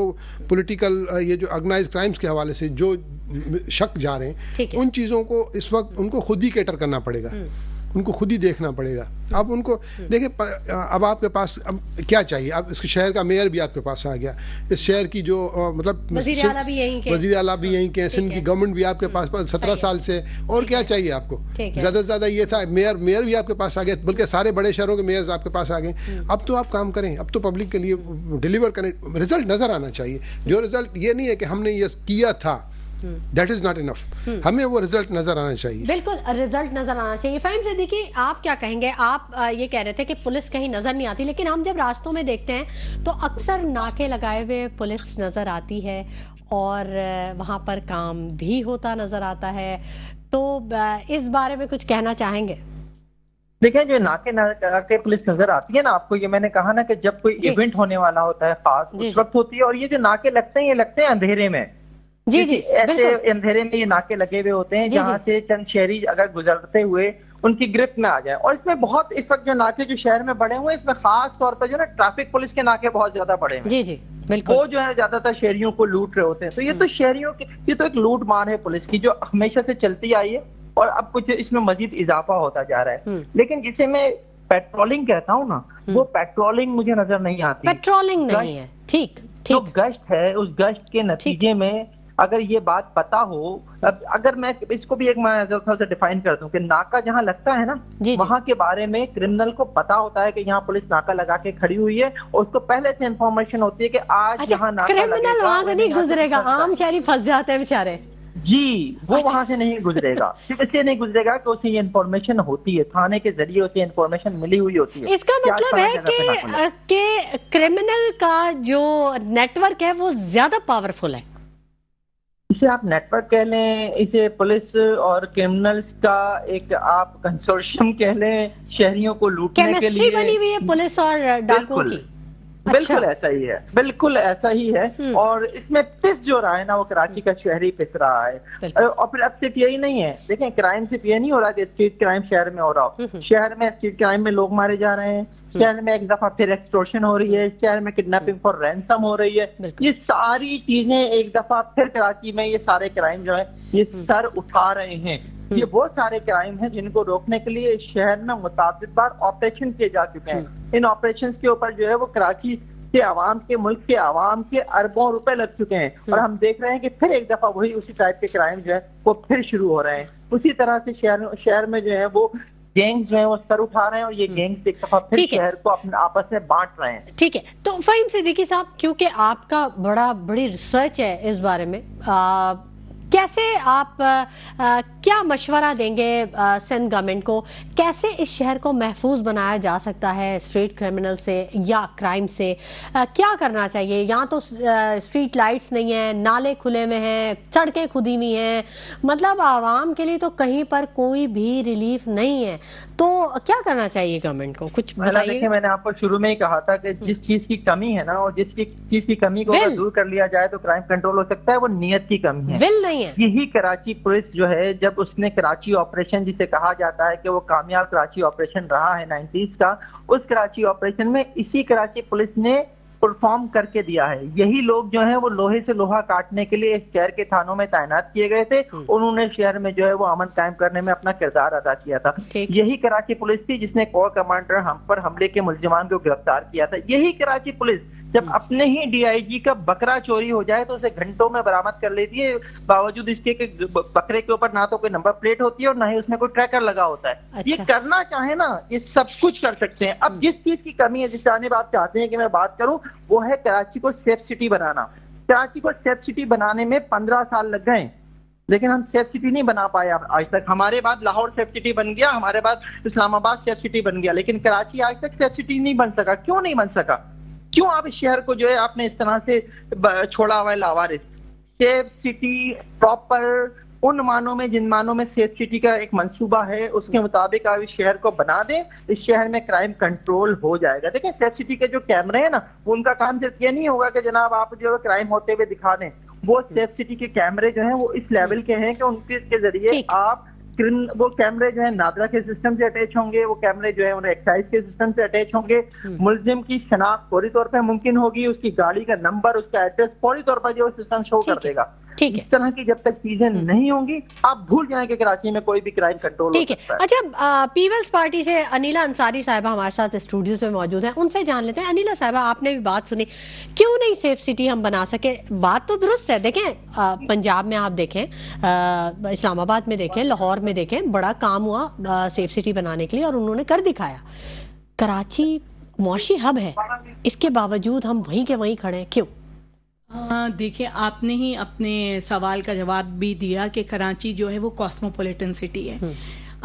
पॉलिटिकल ये जो ऑर्गेनाइज्ड क्राइम्स के हवाले से जो शक जा रहे हैं, उन चीज़ों को इस वक्त उनको खुद ही कैटर करना पड़ेगा, उनको खुद ही देखना पड़ेगा। अब उनको देखिए, अब आपके पास अब क्या चाहिए? अब इस शहर का मेयर भी आपके पास आ गया, इस शहर की जो मतलब वज़ीर आला भी यहीं के, सिंध की गवर्नमेंट भी आपके पास 17 साल से, और क्या चाहिए आपको? ज्यादा से ज्यादा ये था, मेयर भी आपके पास आ गया, बल्कि सारे बड़े शहरों के मेयर्स आपके पास आ गए। अब तो आप काम करें, अब तो पब्लिक के लिए डिलीवर करें, रिजल्ट नजर आना चाहिए। जो रिजल्ट ये नहीं है कि हमने ये किया था, दैट इज नॉट इनफ, हमें वो रिजल्ट नजर आना चाहिए। बिल्कुल रिजल्ट नजर आना चाहिए। फाहिम से देखिए, आप क्या कहेंगे? आप ये कह रहे थे कि पुलिस कहीं नजर नहीं आती, लेकिन हम जब रास्तों में देखते हैं तो अक्सर नाके लगाए हुए पुलिस नजर आती है और वहां पर काम भी होता नजर आता है। तो इस बारे में कुछ कहना चाहेंगे? देखिए, जो नाके पुलिस नजर आती है ना, आपको ये मैंने कहा ना कि जब कोई इवेंट होने वाला होता है खास, उस वक्त होती है। और ये जो नाके लगते हैं, ये लगते हैं अंधेरे में। जी ऐसे अंधेरे में ये नाके लगे हुए होते हैं जहाँ से चंद शहरी अगर गुजरते हुए उनकी गिरफ्त में आ जाए। और इसमें बहुत इस वक्त जो नाके जो शहर में बड़े हुए हैं, इसमें खास तौर पर जो ना ट्रैफिक पुलिस के नाके बहुत ज्यादा बड़े हैं। जी बिल्कुल। वो जो है ज्यादातर शहरियों को लूट रहे होते हैं। तो ये तो शहरियों की ये तो एक लूट मार है पुलिस की, जो हमेशा से चलती आई है और अब कुछ इसमें मजीद इजाफा होता जा रहा है। लेकिन जिसे मैं पेट्रोलिंग कहता हूँ ना, वो पेट्रोलिंग मुझे नजर नहीं आती। पेट्रोलिंग नहीं है, ठीक। जो गश्त है, उस गश्त के नतीजे में अगर ये बात पता हो, अगर मैं इसको भी एक मैं थोड़ा सा डिफाइन कर दूं कि नाका जहां लगता है ना, वहां के बारे में क्रिमिनल को पता होता है कि यहाँ पुलिस नाका लगा के खड़ी हुई है, और उसको पहले से इंफॉर्मेशन होती है कि आज यहाँ नाका लगेगा। क्रिमिनल वहां से नहीं गुजरेगा, आम शहरी फंस जाते हैं बेचारे। जी, वो वहां से नहीं गुजरेगा। सिर्फ इसलिए नहीं गुजरेगा कि उसे ये इन्फॉर्मेशन होती है, थाने के जरिए उसे इन्फॉर्मेशन मिली हुई होती है। इसका मतलब है कि क्रिमिनल का जो नेटवर्क है वो ज्यादा पावरफुल है। इसे आप नेटवर्क कह लें, इसे पुलिस और क्रिमिनल्स का एक आप कंसोर्शियम कह लें, शहरियों को लूटने के लिए बनी हुई है पुलिस और डाकुओं की। बिल्कुल ऐसा ही है, बिल्कुल ऐसा ही है। और इसमें पिस जो रहा है ना, वो कराची का शहरी पिस रहा है। और फिर अब सिर्फ यही नहीं है, देखें क्राइम सिर्फ ये नहीं हो रहा कि स्ट्रीट क्राइम शहर में हो रहा हो। शहर में स्ट्रीट क्राइम में लोग मारे जा रहे हैं, शहर में एक दफा फिर एक्सटॉर्शन हो रही है, शहर में किडनैपिंग फॉर रैंसम हो रही है। ये सारी चीजें एक दफा फिर कराची में ये सारे क्राइम जो है ये सर उठा रहे हैं। ये वो सारे क्राइम हैं जिनको रोकने के लिए शहर में मुताबिक बार ऑपरेशन किए जा चुके हैं। इन ऑपरेशन के ऊपर जो है वो कराची के आवाम के, मुल्क के आवाम के अरबों रुपए लग चुके हैं। और हम देख रहे हैं कि फिर एक दफा वही उसी टाइप के क्राइम जो है वो फिर शुरू हो रहे हैं। उसी तरह से शहर में जो है वो गैंग्स जो है वो सर उठा रहे हैं, और ये गैंग्स एक दफा फिर शहर को अपने आपस में बांट रहे हैं। ठीक है, तो फाहिम सिद्दीकी साहब, क्योंकि आपका बड़ी रिसर्च है इस बारे में, कैसे आप क्या मशवरा देंगे सिंध गवर्नमेंट को, कैसे इस शहर को महफूज बनाया जा सकता है स्ट्रीट क्रिमिनल से या क्राइम से? क्या करना चाहिए? यहाँ तो स्ट्रीट लाइट्स नहीं है, नाले खुले हुए हैं, सड़कें खुदी हुई हैं, मतलब आवाम के लिए तो कहीं पर कोई भी रिलीफ नहीं है। तो क्या करना चाहिए गवर्नमेंट को, कुछ बताइए। देखिए, मैंने आपको शुरू में ही कहा था कि जिस चीज की कमी है ना, और जिस चीज की कमी को अगर दूर कर लिया जाए तो क्राइम कंट्रोल हो सकता है, वो नियत की कमी है, विल नहीं है। यही कराची पुलिस जो है, जब उसने कराची ऑपरेशन, जिसे कहा जाता है कि वो कामयाब कराची ऑपरेशन रहा है 90s का, उस कराची ऑपरेशन में इसी कराची पुलिस ने परफॉर्म करके दिया है। यही लोग जो हैं वो लोहे से लोहा काटने के लिए शहर के थानों में तैनात किए गए थे, उन्होंने शहर में जो है वो अमन कायम करने में अपना किरदार अदा किया था। यही कराची पुलिस थी जिसने कोर कमांडर हम पर हमले के मुलजिमान को गिरफ्तार किया था। यही कराची पुलिस जब अपने ही डीआईजी का बकरा चोरी हो जाए तो उसे घंटों में बरामद कर लेती है, बावजूद इसके कि बकरे के ऊपर ना तो कोई नंबर प्लेट होती है और ना ही उसमें कोई ट्रैकर लगा होता है। अच्छा। ये करना चाहे ना, ये सब कुछ कर सकते हैं। अब जिस चीज की कमी है, जिस जानिब आप चाहते हैं कि मैं बात करूं, वो है कराची को सेफ सिटी बनाना। कराची को सेफ सिटी बनाने में 15 साल लग गए, लेकिन हम सेफ सिटी नहीं बना पाए आज तक। हमारे बाद लाहौर सेफ सिटी बन गया, हमारे बाद इस्लामाबाद सेफ सिटी बन गया, लेकिन कराची आज तक सेफ सिटी नहीं बन सका। क्यों नहीं बन सका? क्यों आप इस शहर को जो है आपने इस तरह से छोड़ा हुआ है लावारिस? सेफ सिटी प्रॉपर उन मानों में, जिन मानों में सेफ सिटी का एक मंसूबा है, उसके मुताबिक आप इस शहर को बना दें, इस शहर में क्राइम कंट्रोल हो जाएगा। देखिए, सेफ सिटी के जो कैमरे हैं ना, उनका काम सिर्फ ये नहीं होगा कि जनाब आप जो क्राइम होते हुए दिखा दें। वो सेफ सिटी के कैमरे जो हैं वो इस लेवल के हैं कि उनके जरिए आप वो कैमरे जो है नादरा के सिस्टम से अटैच होंगे, वो कैमरे जो है उन्हें एक्साइज के सिस्टम से अटैच होंगे। मुलजिम की शनाख्त फौरी तौर पर मुमकिन होगी, उसकी गाड़ी का नंबर, उसका एड्रेस फौरी तौर पर जो सिस्टम शो कर देगा। इस तरह की जब तक चीजें नहीं होंगी, आप भूल जाएं कि कराची में कोई भी क्राइम कंट्रोल हो सकता है। अच्छा, पीपल्स पार्टी से अनिला अंसारी साहिबा हमारे साथ स्टूडियो में मौजूद हैं, उनसे जान लेते हैं। अनिला साहिबा, आपने भी बात सुनी, क्यों नहीं सेफ सिटी हम बना सके? बात तो दुरुस्त है। देखें, पंजाब में आप देखें, इस्लामाबाद में देखें, लाहौर में देखें, बड़ा काम हुआ सेफ सिटी बनाने के लिए और उन्होंने कर दिखाया। कराची मौशी हब है, इसके बावजूद हम वहीं के वहीं खड़े हैं, क्यों? देखिए, आपने ही अपने सवाल का जवाब भी दिया कि कराची जो है वो कॉस्मोपॉलिटन सिटी है।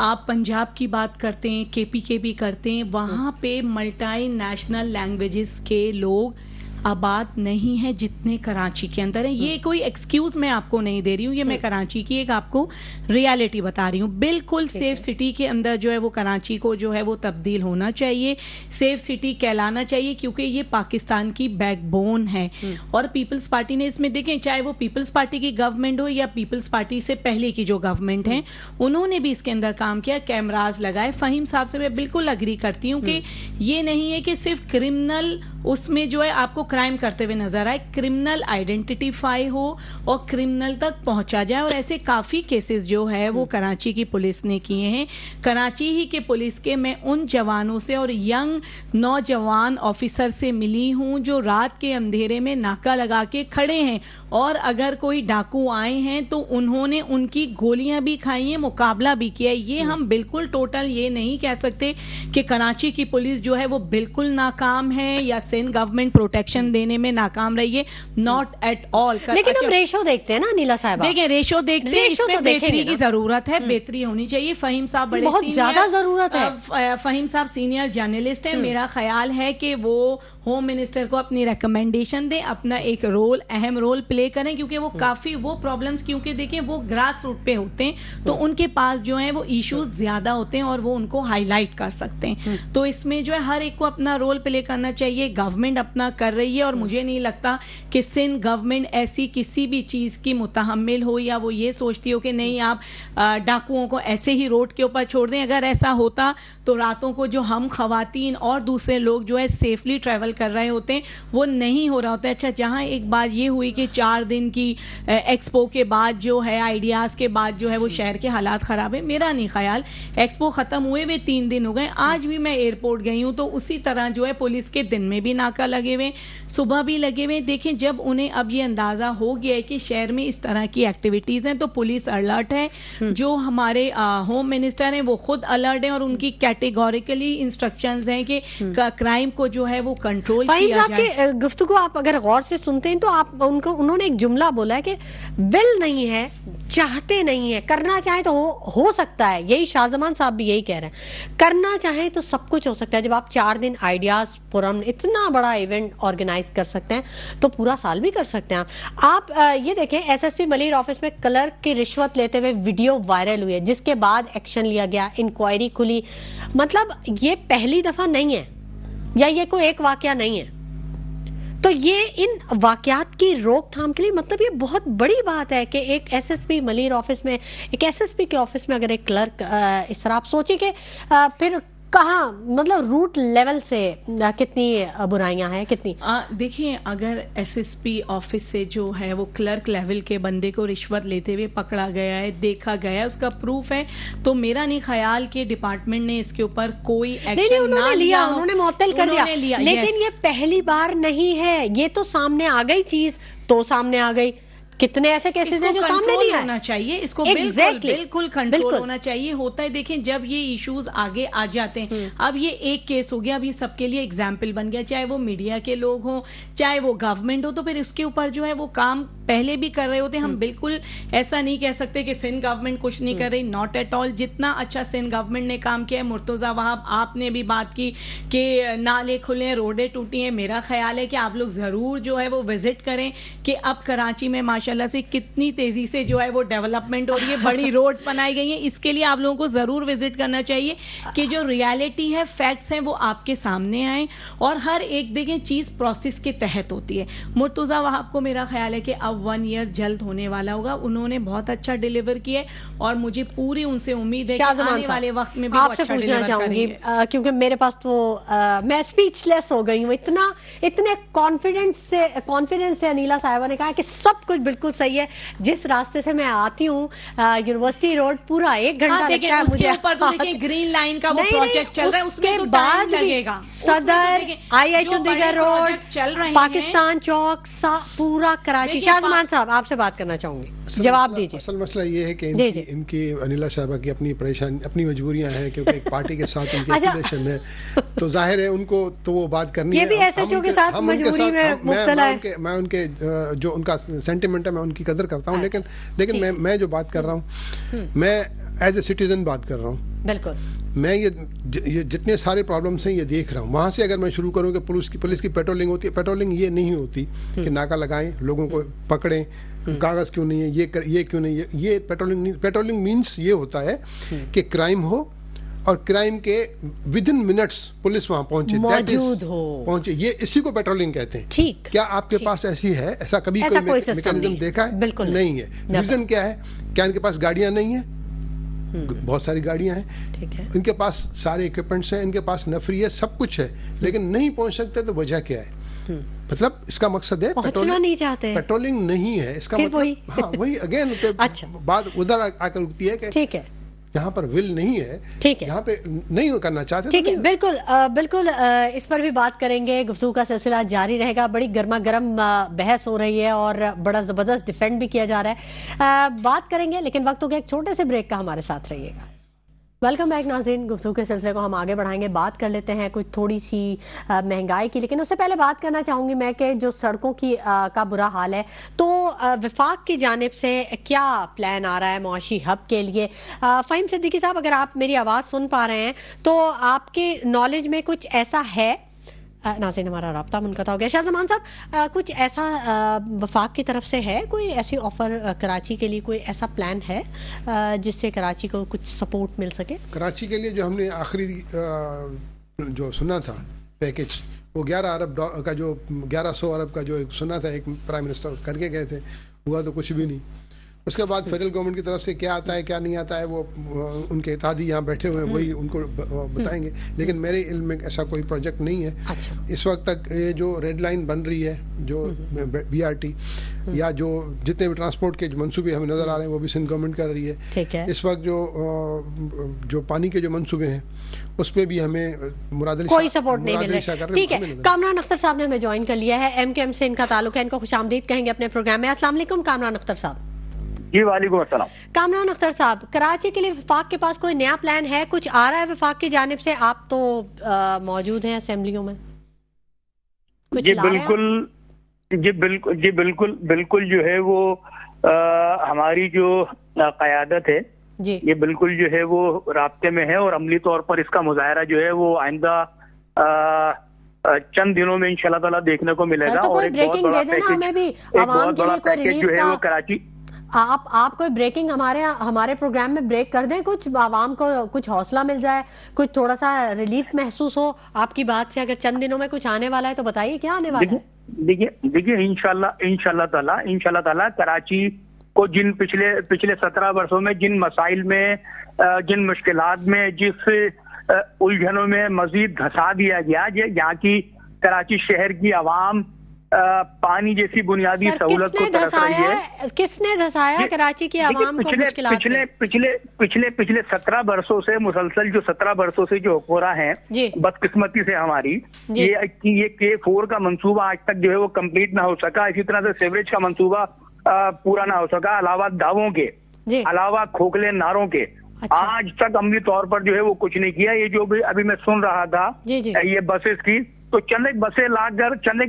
आप पंजाब की बात करते हैं, केपी के भी करते हैं, वहाँ पे मल्टी नेशनल लैंग्वेजेस के लोग आबाद नहीं है जितने कराची के अंदर है। ये कोई एक्सक्यूज मैं आपको नहीं दे रही हूँ, ये मैं कराची की एक आपको रियलिटी बता रही हूँ। बिल्कुल सेफ सिटी के अंदर जो है वो कराची को जो है वो तब्दील होना चाहिए, सेफ सिटी कहलाना चाहिए, क्योंकि ये पाकिस्तान की बैकबोन है। और पीपल्स पार्टी ने इसमें, देखें, चाहे वो पीपल्स पार्टी की गवर्नमेंट हो या पीपल्स पार्टी से पहले की जो गवर्नमेंट है, उन्होंने भी इसके अंदर काम किया, कैमराज लगाए। फहीम साहब से मैं बिल्कुल अग्री करती हूँ कि ये नहीं है कि सिर्फ क्रिमिनल उसमें जो है आपको क्राइम करते हुए नजर आए, क्रिमिनल आइडेंटिफाई हो और क्रिमिनल तक पहुंचा जाए। और ऐसे काफी केसेस जो है वो कराची की पुलिस ने किए हैं। कराची ही के पुलिस के मैं उन जवानों से और यंग नौजवान ऑफिसर से मिली हूं जो रात के अंधेरे में नाका लगा के खड़े हैं, और अगर कोई डाकू आए हैं तो उन्होंने उनकी गोलियां भी खाई हैं, मुकाबला भी किया है। ये हम बिल्कुल टोटल ये नहीं कह सकते कि कराची की पुलिस जो है वो बिल्कुल नाकाम है या सिंध गवर्नमेंट प्रोटेक्शन देने में नाकाम रही है, नॉट एट ऑल। लेकिन हम रेशो देखते हैं ना नीला साहिबा, देखिए रेशो देखते हैं, इसमें बेहतरी की जरूरत है, बेहतरी होनी चाहिए। फहीम साहब बड़े बहुत ज्यादा जरूरत है। फहीम साहब सीनियर जर्नलिस्ट है, मेरा ख्याल है कि वो होम मिनिस्टर को अपनी रिकमेंडेशन दें, अपना एक रोल, अहम रोल प्ले करें, क्योंकि वो काफी वो प्रॉब्लम्स, क्योंकि देखिए वो ग्रास रूट पे होते हैं तो उनके पास जो है वो इश्यूज ज्यादा होते हैं और वो उनको हाईलाइट कर सकते हैं। तो इसमें जो है हर एक को अपना रोल प्ले करना चाहिए। गवर्नमेंट अपना कर रही है और मुझे नहीं लगता कि सिंध गवर्नमेंट ऐसी किसी भी चीज की मुतहम्मिल हो या वो ये सोचती हो कि नहीं आप डाकुओं को ऐसे ही रोड के ऊपर छोड़ दें। अगर ऐसा होता तो रातों को जो हम खवातीन और दूसरे लोग जो है सेफली ट्रैवल कर रहे होते हैं वो नहीं हो रहा होता है। अच्छा, जहां एक बात ये हुई कि 4 दिन की एक्सपो के बाद जो है, आइडियाज के बाद जो है वो शहर के हालात खराब है, मेरा नहीं ख्याल। एक्सपो खत्म हुए हुए 3 दिन हो गए, आज भी मैं एयरपोर्ट गई हूं तो उसी तरह जो है पुलिस के दिन में भी नाका लगे हुए। सुबह भी लगे हुए। देखें, जब उन्हें अब ये अंदाजा हो गया है कि शहर में इस तरह की एक्टिविटीज हैं तो पुलिस अलर्ट है। जो हमारे होम मिनिस्टर हैं वो खुद अलर्ट है और उनकी कैटेगोरिकली इंस्ट्रक्शंस हैं कि क्राइम को जो है वो कंट्रोल किया जाए। गुफ्तगू आप अगर गौर से सुनते हैं तो आप उन्होंने एक जुमला बोला है कि विल नहीं है, चाहते नहीं है, करना चाहे तो हो सकता है। यही शाहजमान साहब भी यही कह रहे हैं, करना चाहे तो सब कुछ हो सकता है। जब आप 4 दिन आइडियाज फोरम इतना बड़ा इवेंट ऑर्गेनाइज कर सकते हैं तो पूरा साल भी कर सकते हैं आप। ये देखें, एसएसपी मलिर ऑफिस में क्लर्क की रिश्वत लेते हुए वीडियो वायरल हुई है, जिसके बाद एक्शन लिया गया, इंक्वायरी खुली। मतलब ये पहली दफा नहीं है या ये कोई एक वाकया नहीं है। तो ये इन वाकयात की रोकथाम के लिए मतलब ये बहुत बड़ी बात है कि एक एसएसपी मलिर ऑफिस में, एक एसएसपी के ऑफिस में अगर एक क्लर्क इस तरह, आप सोचिए कि फिर कहाँ, मतलब रूट लेवल से कितनी बुराइयां हैं, कितनी। देखिए, अगर एसएसपी ऑफिस से जो है वो क्लर्क लेवल के बंदे को रिश्वत लेते हुए पकड़ा गया है, देखा गया है, उसका प्रूफ है, तो मेरा नहीं ख्याल कि डिपार्टमेंट ने इसके ऊपर कोई एक्शन ना लिया। उन्होंने मुअत्तल कर दिया, लेकिन ये पहली बार नहीं है। ये तो सामने आ गई चीज, तो सामने आ गई। कितने ऐसे केसेस हैं जो सामने नहीं आए। होना चाहिए इसको, बिल्कुल कंट्रोल होना चाहिए। होता है, देखें, जब ये इश्यूज आगे आ जाते हैं, अब ये एक केस हो गया, अब ये सबके लिए एग्जाम्पल बन गया, चाहे वो मीडिया के लोग हों, चाहे वो गवर्नमेंट हो, तो फिर इसके ऊपर जो है वो काम पहले भी कर रहे होते। हम बिल्कुल ऐसा नहीं कह सकते कि सिंध गवर्नमेंट कुछ नहीं कर रही, नॉट एट ऑल। जितना अच्छा सिंध गवर्नमेंट ने काम किया है, मुर्तजा वहाब आपने भी बात की कि नाले खुले हैं, रोडें टूटी हैं, मेरा ख्याल है कि आप लोग जरूर जो है वो विजिट करें कि अब कराची में माशाल्लाह से कितनी तेजी से जो है वो डेवलपमेंट हो रही है, बड़ी रोड्स बनाई गई हैं। इसके लिए आप लोगों को जरूर विजिट करना चाहिए कि जो रियलिटी है, फैक्ट्स हैं, वो आपके सामने आए और हर एक देखें चीज प्रोसेस के तहत होती है। मुर्तजा वहाब को मेरा ख्याल है कि अब 1 ईयर जल्द होने वाला होगा। उन्होंने बहुत अच्छा डिलीवर किया और मुझे पूरी उनसे उम्मीद है कि आने वाले वक्त में भी आपसे अच्छा पूछना चाहूंगी, क्योंकि मेरे पास तो मैं स्पीचलेस हो गई हूँ। इतने कॉन्फिडेंस से अनीला साहिबा ने कहा कि सब कुछ बिल्कुल सही है। जिस रास्ते से मैं आती हूँ, यूनिवर्सिटी रोड, पूरा 1 घंटा लगता है मुझे। ऊपर तो देखिए ग्रीन लाइन का वो प्रोजेक्ट चल रहा है, उसके तो बाद लगेगा। सदर, आई चंडीगढ़ रोड, पाकिस्तान चौक, पूरा कराची। शाहजमान साहब, आपसे बात करना चाहूंगी, जवाब दीजिए। असल मसला ये है कि इनकी अनिला साहबा की अपनी परेशानी, अपनी मजबूरियां हैं, क्योंकि एक पार्टी के साथ उनकी एफिलिएशन है, तो जाहिर है उनको तो वो बात करनी है। ये भी एसएचओ के साथ मजबूरी में मुब्तला है। मैं उनके जो उनका सेंटिमेंट है, मैं उनकी कदर करता हूँ, लेकिन मैं जो बात कर रहा हूँ, मैं एज ए सिटीजन बात कर रहा हूँ। बिल्कुल, मैं ये जितने सारे प्रॉब्लम्स हैं ये देख रहा हूँ। वहां से अगर मैं शुरू करूँ कि पुलिस की पेट्रोलिंग होती है, पेट्रोलिंग ये नहीं होती कि नाका लगाएं, लोगों को पकड़ें, कागज क्यों नहीं है, ये क्यों नहीं है। ये पेट्रोलिंग मीन्स ये होता है कि क्राइम हो और क्राइम के विद इन मिनट्स पुलिस वहां पहुंचे, ये इसी को पेट्रोलिंग कहते हैं। ठीक, क्या आपके पास ऐसी है, ऐसा कभी कोई मैकेनिज्म देखा है? बिल्कुल नहीं है। रीजन क्या है? क्या इनके पास गाड़ियां नहीं है? बहुत सारी गाड़ियां हैं, ठीक है, इनके पास सारे इक्विपमेंट्स हैं, इनके पास नफरी है, सब कुछ है, लेकिन नहीं पहुंच सकते। तो वजह क्या है? मतलब इसका मकसद है पहुंचना नहीं चाहते, पेट्रोलिंग नहीं है इसका मतलब। वही अगेन अच्छा, बात उधर आकर रुकती है कि ठीक है, यहाँ पर विल नहीं है, ठीक है, यहाँ पे नहीं करना चाहते। ठीक है, बिल्कुल इस पर भी बात करेंगे। गुफ्तगू का सिलसिला जारी रहेगा। बड़ी गर्मा गर्म बहस हो रही है और बड़ा जबरदस्त डिफेंड भी किया जा रहा है। बात करेंगे, लेकिन वक्त हो गया एक छोटे से ब्रेक का। हमारे साथ रहिएगा। वेलकम बैक नाज़रीन। गुफ्तगू के सिलसिले को हम आगे बढ़ाएंगे, बात कर लेते हैं कुछ थोड़ी सी महंगाई की, लेकिन उससे पहले बात करना चाहूँगी मैं कि जो सड़कों की का बुरा हाल है, तो वफाक की जानिब से क्या प्लान आ रहा है मुआशी हब के लिए? फ़हीम सिद्दीकी साहब, अगर आप मेरी आवाज़ सुन पा रहे हैं तो आपके नॉलेज में कुछ ऐसा है? नाज़रीन, हमारा राब्ता मुनक़ता हो गया। शाहजमान साहब, कुछ ऐसा वफाक की तरफ से है, कोई ऐसी ऑफर कराची के लिए, कोई ऐसा प्लान है जिससे कराची को कुछ सपोर्ट मिल सके? कराची के लिए जो हमने आखिरी जो सुना था पैकेज, वो 11 अरब का, जो 1100 अरब का जो सुना था, एक प्राइम मिनिस्टर करके गए थे, हुआ तो कुछ भी नहीं। उसके बाद फेडरल गवर्नमेंट की तरफ से क्या आता है क्या नहीं आता है वो उनके इत्यादि यहाँ बैठे हुए हैं वही उनको बताएंगे, लेकिन मेरे इल्म में ऐसा कोई प्रोजेक्ट नहीं है। अच्छा। इस वक्त तक ये जो रेड लाइन बन रही है जो BRT या जो जितने भी ट्रांसपोर्ट के मंसूबे हमें नजर आ रहे हैं वो भी सिंध गवर्नमेंट कर रही है। ठीक है। इस वक्त जो पानी के जो मंसूबे हैं उस पे भी हमें कोई सपोर्ट नहीं मिल रहा है। ठीक है, कामरान अख्तर साहब ने हमें ज्वाइन कर लिया है, MKM से इनका ताल्लुक है, इनको खुशामदीद कहेंगे अपने प्रोग्राम में। अस्सलाम वालेकुम कामरान अख्तर साहब। जी वालेकुम अस्सलाम। कामरान अख्तर साहब, कराची के लिए वफाक के पास कोई नया प्लान है, कुछ आ रहा है वफाक की जानिब से? आप तो मौजूद हैं असेंबलियों में, कुछ जी बिल्कुल, जी बिल्कुल जो है वो हमारी जो क़यादत है जी, ये बिल्कुल जो है वो राब्ते में है और अमली तौर पर इसका मुजाहरा जो है वो आइंदा चंद दिनों में इंशाल्लाह ताला देखने को मिलेगा। तो और एक बहुत बड़ा पैकेज जो है वो कराची, आप कोई ब्रेकिंग हमारे प्रोग्राम में ब्रेक कर दें, कुछ आवाम को कुछ हौसला मिल जाए, कुछ थोड़ा सा रिलीफ महसूस हो आपकी बात से। अगर चंद दिनों में कुछ आने वाला है तो बताइए क्या आने वाला है। देखिए इंशाल्लाह ताला कराची को जिन पिछले 17 वर्षों में जिन मसाइल में, जिन मुश्किलात में, जिस उलझनों में मजीद धंसा दिया गया, यहाँ की कराची शहर की आवाम पानी जैसी बुनियादी सहूलत को तरस रही है। किसने धंसाया कराची की आवाम को मुश्किलात में? पिछले 17 वर्षों से मुसलसल जो 17 वर्षों से जो हुक्मरान हैं, बदकिस्मती से हमारी ये K4 का मंसूबा आज तक जो है वो कंप्लीट ना हो सका, इसी तरह से सीवरेज का मंसूबा पूरा ना हो सका, अलावा दावों के, अलावा खोखले नारों के। अच्छा। आज तक अमली तौर पर जो है वो कुछ नहीं किया। ये जो भी अभी मैं सुन रहा था ये बसेस की, तो चंद एक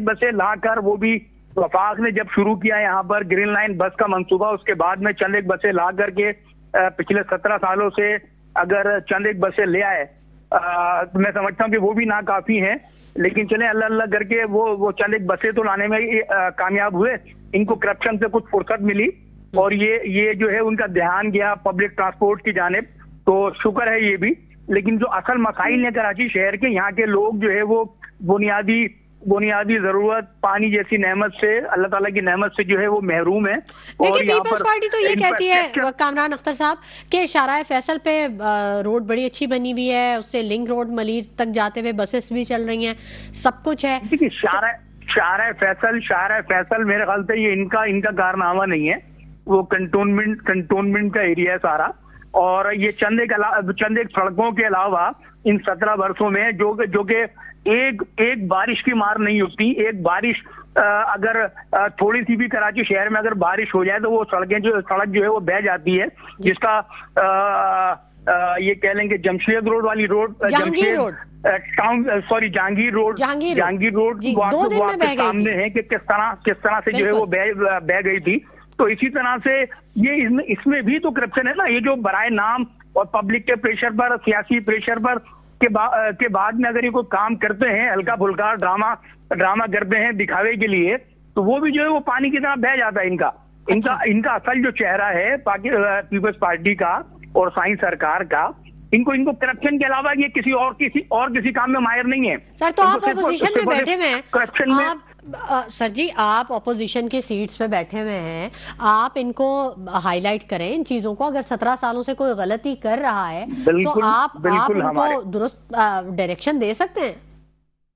बसें लाकर वो भी वफाक ने जब शुरू किया यहाँ पर ग्रीन लाइन बस का मंसूबा, उसके बाद में चंद एक बसें ला करके पिछले 17 सालों से अगर चंद एक बसें ले आए, मैं समझता हूँ कि वो भी नाकाफी हैं, लेकिन चले अल्लाह अल्लाह करके वो चंद एक बसें तो लाने में कामयाब हुए। इनको करप्शन से कुछ फुर्सत मिली और ये जो है उनका ध्यान गया पब्लिक ट्रांसपोर्ट की जानिब, तो शुक्र है ये भी। लेकिन जो असल मसाइल है कराची शहर के, यहाँ के लोग जो है वो बुनियादी जरूरत पानी जैसी नेमत से, अल्लाह ताला की नेमत से जो है वो महरूम है। देखिए पीपल्स पार्टी तो ये कहती है कामरान अख्तर साहब कि शाहराह फैसल पे रोड बड़ी अच्छी बनी हुई है, उससे लिंक रोड मलीर तक जाते हुए बसेस भी चल रही हैं, सब कुछ है। देखिए शाहराह फैसल मेरे ख्याल से ये इनका कारनामा नहीं है, वो कंटोनमेंट का एरिया है सारा। और ये चंद एक सड़कों के अलावा इन 17 वर्षों में जो कि एक बारिश की मार नहीं होती, एक बारिश अगर थोड़ी सी भी कराची शहर में अगर बारिश हो जाए तो वो सड़क जो है वो बह जाती है, जिसका ये कह लेंगे जमशेद रोड वाली रोड, जहांगीर रोड वो आपके सामने है कि किस तरह से जो है वो बह गई थी। तो इसी तरह से ये इसमें भी तो करप्शन है ना। ये जो बराए नाम और पब्लिक के प्रेशर पर, सियासी प्रेशर पर के बाद में अगर ये कोई काम करते हैं, हल्का फुल्का ड्रामा करते हैं दिखावे के लिए, तो वो भी जो है वो पानी की तरह बह जाता है। इनका असल जो चेहरा है पीपल्स पार्टी का और साईं सरकार का, इनको करप्शन के अलावा ये किसी काम में माहिर नहीं है। सर तो आप अपोजिशन में बैठे हुए हैं, करप्शन में सर जी आप अपोजिशन की सीट्स पे बैठे हुए हैं, आप इनको हाईलाइट करें इन चीजों को। अगर 17 सालों से कोई गलती कर रहा है तो आप उनको दुरुस्त डायरेक्शन दे सकते हैं।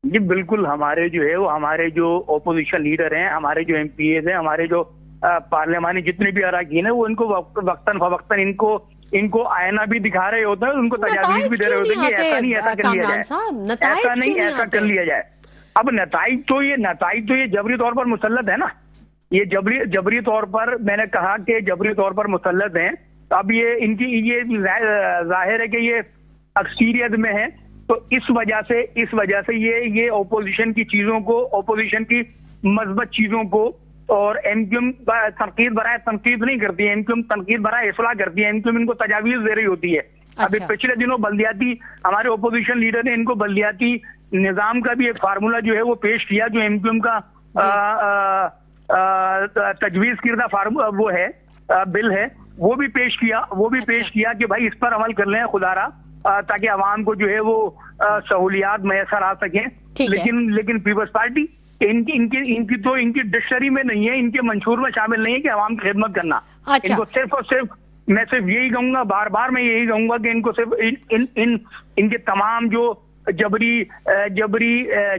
जी बिल्कुल, हमारे जो ओपोजिशन लीडर हैं, हमारे जो MPAs हैं, हमारे जो पार्लियामानी जितने भी अराकीन है, वो इनको वक्तन फवक्तन इनको आईना भी दिखा रहे होते हैं, उनको तजावीज भी दे रहे होते हैं कि ऐसा नहीं, ऐसा कर लिया जाए, ऐसा कर लिया जाए। अब नताइज तो ये जबरी तौर पर मुसल्लत है ना, ये जबरी तौर पर, मैंने कहा कि जबरी तौर पर मुसल्लत हैं। अब ये इनकी ये जाहिर है कि ये अक्सरियत में है, तो इस वजह से ये ओपोजिशन की चीजों को, ओपोजिशन की मजबूत चीजों को, और MQM तनकीद नहीं करती है, MQM तनकीद बराए इस्लाह करती है, MQM इनको तजावीज दे रही होती है। अभी पिछले दिनों बल्दियाती, हमारे ओपोजिशन लीडर ने इनको बल्दियाती निजाम का भी एक फार्मूला जो है वो पेश किया, जो MQM का तजवीज किर्दा फार्मूला वो है, बिल है, वो भी पेश किया कि भाई इस पर अमल कर लें खुदारा, ताकि आवाम को जो है वो सहूलियात मैसर आ सकें। लेकिन पीपल्स इनकी डिक्शनरी में नहीं है, इनके मंशूर में शामिल नहीं है कि आवाम की खिदमत करना। अच्छा। इनको सिर्फ और सिर्फ मैं सिर्फ यही कहूंगा, बार बार मैं यही कहूंगा कि इनको सिर्फ इनके तमाम जो जबरी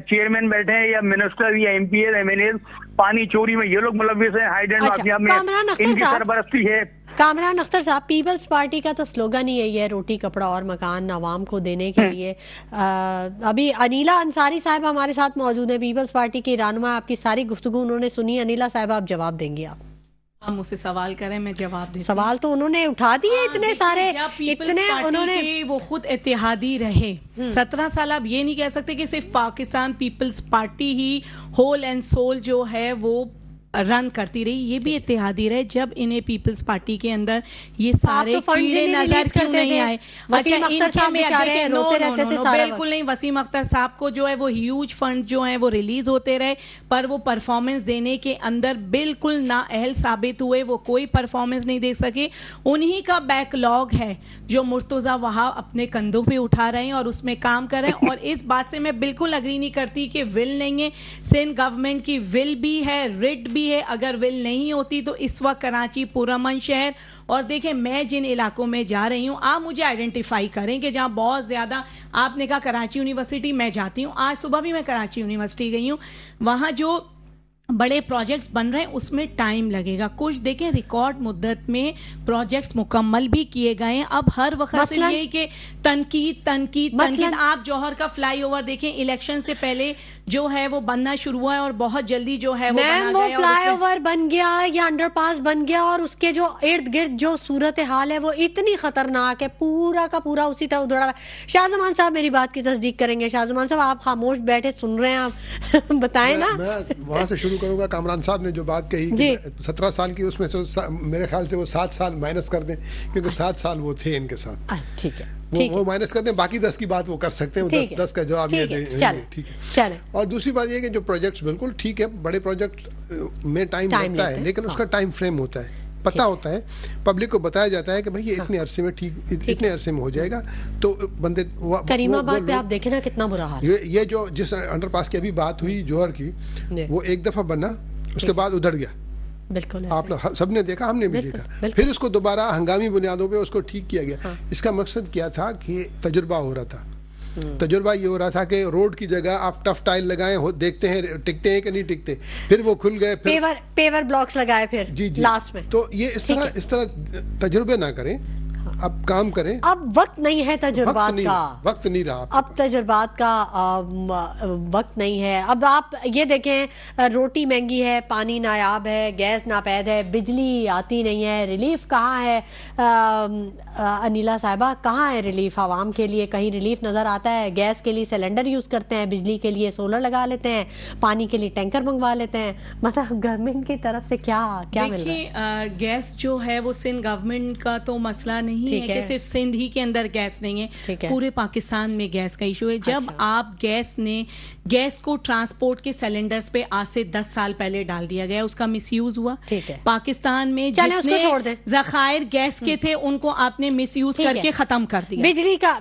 चेयरमैन बैठे हैं या मिनिस्टर या एमपीए एमएलए पानी चोरी में ये लोग मुलविस हैं, हाइडेंट माफिया में इनकी सरबरस्ती है। कामरान अख्तर साहब, पीपल्स पार्टी का तो स्लोगन ही यही है, रोटी कपड़ा और मकान आवाम को देने के लिए। अभी अनीला अंसारी साहब हमारे साथ मौजूद है, पीपल्स पार्टी की रहनुमा। आपकी सारी गुफ्तगू उन्होंने सुनी। अनीला साहब, आप जवाब देंगे? आप मुझसे सवाल करें, मैं जवाब दूं। सवाल तो उन्होंने उठा दिए इतने सारे, इतने उन्होंने, वो खुद इत्तेहादी रहे 17 साल। आप ये नहीं कह सकते कि सिर्फ पाकिस्तान पीपल्स पार्टी ही होल एंड सोल जो है वो रन करती रही, ये भी इत्तेहादी रहे। जब इन्हें पीपल्स पार्टी के अंदर ये सारे कीड़े नजर क्यों नहीं आए? वसीम अख्तर साहब बेचारे रोते रहते थे सारा वक्त। बिल्कुल नहीं, वसीम अख्तर साहब को जो है वो ह्यूज फंड जो है वो रिलीज होते रहे, पर वो परफॉर्मेंस देने के अंदर बिल्कुल नाअहल साबित हुए। वो कोई परफॉर्मेंस नहीं दे सके। उन्हीं का बैकलॉग है जो मुर्तजा वहाब अपने कंधों पे उठा रहे हैं और उसमें काम कर रहे हैं। और इस बात से मैं बिल्कुल अग्री नहीं करती कि विल नहीं है। सिंध गवर्नमेंट की विल भी है, रिट भी है। अगर विल नहीं होती तो इस वक्त कराची पुरअमन शहर, और देखें मैं जिन इलाकों में जा रही हूं, आप मुझे आइडेंटिफाई करें कि जहां बहुत ज्यादा, आपने कहा कराची यूनिवर्सिटी, मैं जाती हूं, आज सुबह भी मैं कराची यूनिवर्सिटी गई हूं, वहां जो बड़े प्रोजेक्ट्स बन रहे हैं उसमें टाइम लगेगा। कुछ देखें रिकॉर्ड मुद्दत में प्रोजेक्ट्स मुकम्मल भी किए गए हैं। अब हर वक्त से यही कि तनकीद। आप जौहर का फ्लाईओवर देखें, इलेक्शन से पहले जो है वो बनना शुरू हुआ है और बहुत जल्दी जो है वो बना गया। फ्लाईओवर बन गया या अंडरपास बन गया और उसके जो इर्द गिर्द जो सूरत हाल है वो इतनी खतरनाक है, पूरा का पूरा उसी तरह उधड़ा हुआ है। शाहजमान साहब मेरी बात की तस्दीक करेंगे। शाहजमान साहब, आप खामोश बैठे सुन रहे हैं, आप बताएं ना। मैं वहां से शुरू करूंगा। कामरान साहब ने जो बात कही कि 17 साल की, उसमें से मेरे ख्याल से वो 7 साल माइनस कर दें, क्योंकि 7 साल वो थे इनके साथ। ठीक है, वो माइनस कर दें, बाकी 10 की बात वो कर सकते हैं। 10 का जवाब ये दें। ठीक है। और दूसरी बात ये कि जो प्रोजेक्ट्स, बिल्कुल ठीक है, बड़े प्रोजेक्ट में टाइम लगता है, लेकिन उसका टाइम फ्रेम होता है, पता होता है, पब्लिक को बताया जाता है कि भाई ये इतने अरसे में इतने अरसे में हो जाएगा। तो बंदे करीमाबाद पे आप देखें ना कितना बुरा हाल। ये जो जिस अंडरपास की अभी बात हुई जौहर की, वो एक दफा बना, उसके बाद उधड़ गया। बिल्कुल, आप लोग सबने देखा, हमने भी देखा। फिर उसको दोबारा हंगामी बुनियादों पे उसको ठीक किया गया। इसका मकसद क्या था कि तजुर्बा हो रहा था। तजुर्बा ये हो रहा था कि रोड की जगह आप टफ टाइल लगाएं, देखते हैं टिकते हैं कि नहीं टिकते। फिर वो खुल गए, पेवर ब्लॉक्स लगाए फिर जी लास्ट में। तो ये इस तरह तजुर्बे ना करें, अब काम करें। अब वक्त नहीं है तजुर्बात का, वक्त नहीं रहा। अब तजुर्बात का वक्त नहीं है। अब आप ये देखें, रोटी महंगी है, पानी नायाब है, गैस नापैद है, बिजली आती नहीं है, रिलीफ कहाँ है? अनिला साहिबा, कहाँ है रिलीफ आवाम के लिए? कहीं रिलीफ नजर आता है? गैस के लिए सिलेंडर यूज करते हैं, बिजली के लिए सोलर लगा लेते हैं, पानी के लिए टैंकर मंगवा लेते हैं। मतलब गवर्नमेंट की तरफ से क्या मिल रहा है? गैस जो है वो सिंध गवर्नमेंट का तो मसला नहीं है कि सिर्फ सिंध ही के अंदर गैस नहीं है, पूरे पाकिस्तान में गैस का इशू है। जब आप गैस को ट्रांसपोर्ट के सिलेंडर्स पे आज से 10 साल पहले डाल दिया गया, उसका मिसयूज हुआ। पाकिस्तान में जितने जखायर गैस के थे उनको आपने मिसयूज करके खत्म कर दिया।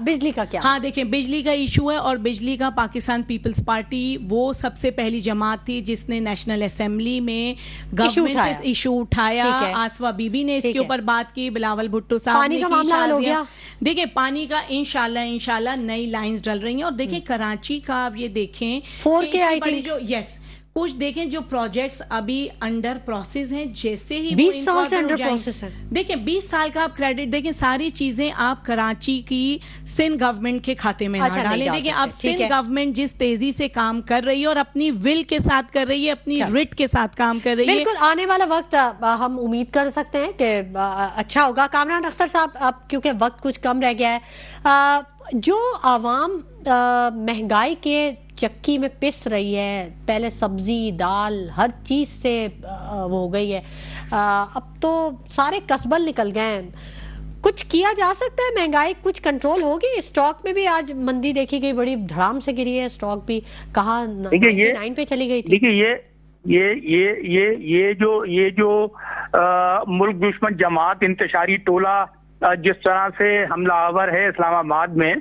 बिजली का क्या? हाँ, देखिए बिजली का इशू है, और बिजली का पाकिस्तान पीपल्स पार्टी वो सबसे पहली जमात थी जिसने नेशनल असेंबली में गवर्नमेंट से इशू उठाया। आसवा बीबी ने इसके ऊपर बात की, बिलावल भुट्टो साहब ने हो गया। देखिए पानी का इंशाल्लाह नई लाइंस डल रही हैं। और देखिए कराची का आप ये देखें 4K आई थी जो कुछ देखें जो प्रोजेक्ट्स अभी अंडर प्रोसेस हैं, जैसे ही 20 साल से अंडर प्रोसेस है। देखिए 20 साल का आप क्रेडिट देखें, सारी चीजें आप कराची की सिंध गवर्नमेंट के खाते में ना डालें। देखिए अब सिंध गवर्नमेंट जिस तेजी से काम कर रही है और अपनी विल के साथ कर रही है, अपनी रिट के साथ काम कर रही है, बिल्कुल आने वाला वक्त हम उम्मीद कर सकते हैं कि अच्छा होगा। कामरान अख्तर साहब, अब क्योंकि वक्त कुछ कम रह गया है, जो आवाम महंगाई के चक्की में पिस रही है, पहले सब्जी दाल हर चीज से वो हो गई है, अब तो सारे कसबल निकल गए हैं। कुछ किया जा सकता है? महंगाई कुछ कंट्रोल होगी? स्टॉक में भी आज मंदी देखी गई, बड़ी धड़ाम से गिरी है स्टॉक भी, कहाँ 99 पे चली गई थी। देखिए ये जो मुल्क दुश्मन जमात इंतशारी टोला जिस तरह से हमलावर है इस्लामाबाद में,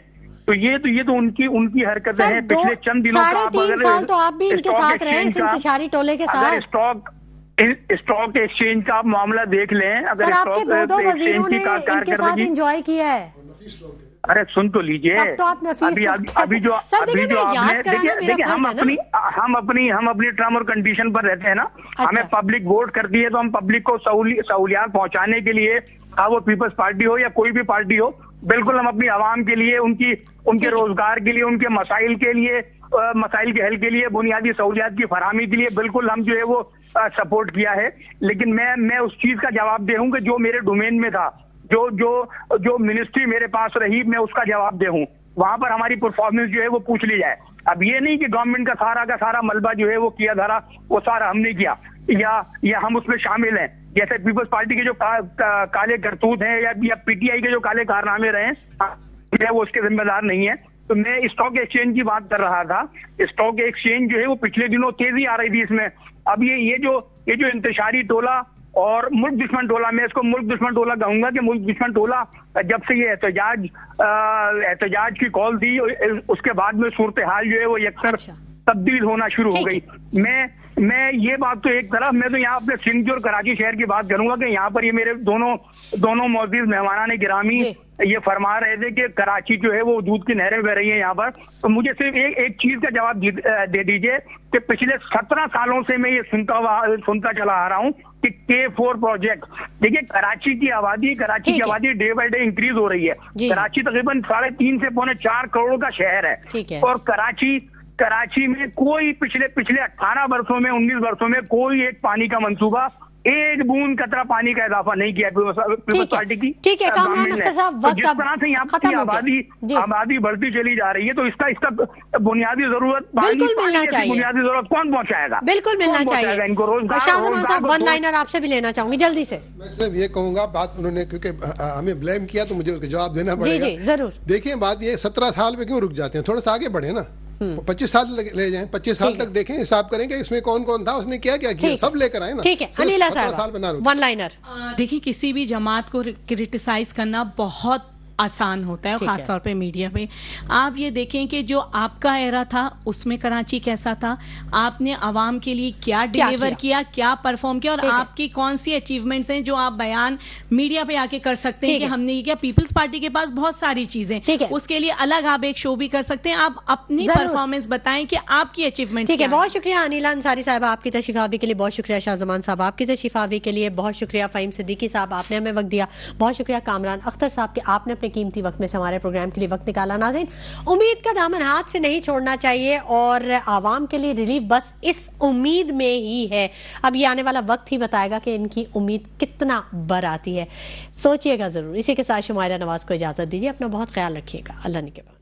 तो ये तो उनकी हरकतें हैं। पिछले चंद दिनों का आप 3.5 साल तो आप भी इनके साथ रहे इस इंतशारी टोले के साथ। स्टॉक एक्सचेंज का आप मामला देख लें, अगर दो वजीरों ने इनके साथ एंजॉय किया है। अरे सुन तो लीजिए, तो आप अभी जो देखिए हम अपनी टर्म और कंडीशन पर रहते हैं ना। हमें पब्लिक वोट करती है तो हम पब्लिक को सहूलियात पहुंचाने के लिए, वो पीपल्स पार्टी हो या कोई भी पार्टी हो, बिल्कुल हम अपनी आवाम के लिए, उनके रोजगार के लिए, उनके मसाइल के लिए, मसाइल के हल के लिए, बुनियादी सहूलियात की फराहमी के लिए बिल्कुल हम जो है वो सपोर्ट किया है। लेकिन मैं उस चीज का जवाब दे हूं कि जो मेरे डोमेन में था, जो मिनिस्ट्री मेरे पास रही, मैं उसका जवाब दे हूं। वहां पर हमारी परफॉर्मेंस जो है वो पूछ ली जाए। अब ये नहीं कि गवर्नमेंट का सारा मलबा जो है वो किया धरा, वो सारा हमने किया या हम उसमें शामिल हैं। जैसे पीपल्स पार्टी के जो काले करतूत हैं या पीटीआई के जो काले कारनामे रहे हैं, वो उसके जिम्मेदार नहीं है। तो मैं स्टॉक एक्सचेंज की बात कर रहा था। स्टॉक एक्सचेंज जो है वो पिछले दिनों तेजी आ रही थी इसमें। अब ये जो इंतशारी टोला और मुल्क दुश्मन टोला, मैं इसको मुल्क दुश्मन टोला कहूंगा कि मुल्क दुश्मन टोला जब से ये एहतजाज की कॉल थी, उसके बाद में सूरत हाल जो है वो यकसर तब्दील होना शुरू हो गई। मैं ये बात तो एक तरफ, मैं तो यहाँ अपने सिंध और कराची शहर की बात करूंगा कि यहाँ पर ये मेरे दोनों मौजूद मेहमानाने गिरामी ये फरमा रहे थे कि कराची जो है वो दूध की नहरें बह रही हैं यहाँ पर। तो मुझे सिर्फ एक चीज का जवाब दे दीजिए कि पिछले 17 सालों से मैं ये सुनता चला आ रहा हूँ कि K4 प्रोजेक्ट। देखिए कराची की आबादी डे बाय डे इंक्रीज हो रही है। कराची तकरीबन 3.5 से 4 करोड़ का शहर है और कराची में कोई पिछले 18 वर्षों में 19 वर्षों में कोई एक पानी का मंसूबा, एक बूंद कतरा पानी का इजाफा नहीं किया पीपल्स पार्टी की। ठीक है कामरान अख्तर साहब, वक्त जिस तरह से यहाँ की आबादी बढ़ती चली जा रही है, तो इसका बुनियादी जरूरत बिल्कुल मिलना चाहिए। बुनियादी जरूरत कौन पहुँचाएगा? बिल्कुल मिलना चाहिए इनको रोजगार। शाहजमान साहब, वन लाइनर आपसे भी लेना चाहूंगी जल्दी से। मैं सिर्फ ये कहूंगा, बात उन्होंने क्योंकि हमें ब्लेम किया तो मुझे उसका जवाब देना पड़ेगा। जी जरूर। देखिए बात ये 17 साल में क्यों रुक जाते हैं, थोड़ा सा आगे बढ़े ना। 25 साल ले जाएं, 25 साल तक देखें, हिसाब करें कि इसमें कौन कौन था, उसने क्या क्या किया, सब लेकर आए ना। ठीक है अनिला साहब, वन लाइनर। देखिए किसी भी जमात को क्रिटिसाइज करना बहुत आसान होता है, खासतौर पे मीडिया पे। आप ये देखें कि जो आपका एरा था उसमें कराची कैसा था, आपने आवाम के लिए क्या डिलीवर किया, क्या परफॉर्म किया, और आपकी कौन सी अचीवमेंट्स हैं जो आप बयान मीडिया पे आके कर सकते हैं कि हमने ये किया। पीपल्स पार्टी के पास बहुत सारी चीजें, उसके लिए अलग आप एक शो भी कर सकते हैं। आप अपनी परफॉर्मेंस बताएं कि आपकी अचीवमेंट। ठीक है, बहुत शुक्रिया अनिला अंसारी साहब आपकी तशरीफ आवरी के लिए, बहुत शुक्रिया शाहजमान साहब आपकी तशरीफ आवरी के लिए, बहुत शुक्रिया फ़हीम सिद्दीकी साहब आपने हमें वक्त दिया, बहुत शुक्रिया कामरान अख्तर साहब के आपने कीमती वक्त में से हमारे प्रोग्राम के लिए वक्त निकाला। नाज़रीन, उम्मीद का दामन हाथ से नहीं छोड़ना चाहिए और आवाम के लिए रिलीफ बस इस उम्मीद में ही है। अब ये आने वाला वक्त ही बताएगा कि इनकी उम्मीद कितना बर आती है। सोचिएगा जरूर। इसी के साथ शुमाइला नवाज को इजाजत दीजिए, अपना बहुत ख्याल रखिएगा। अल्लाह निगहबान।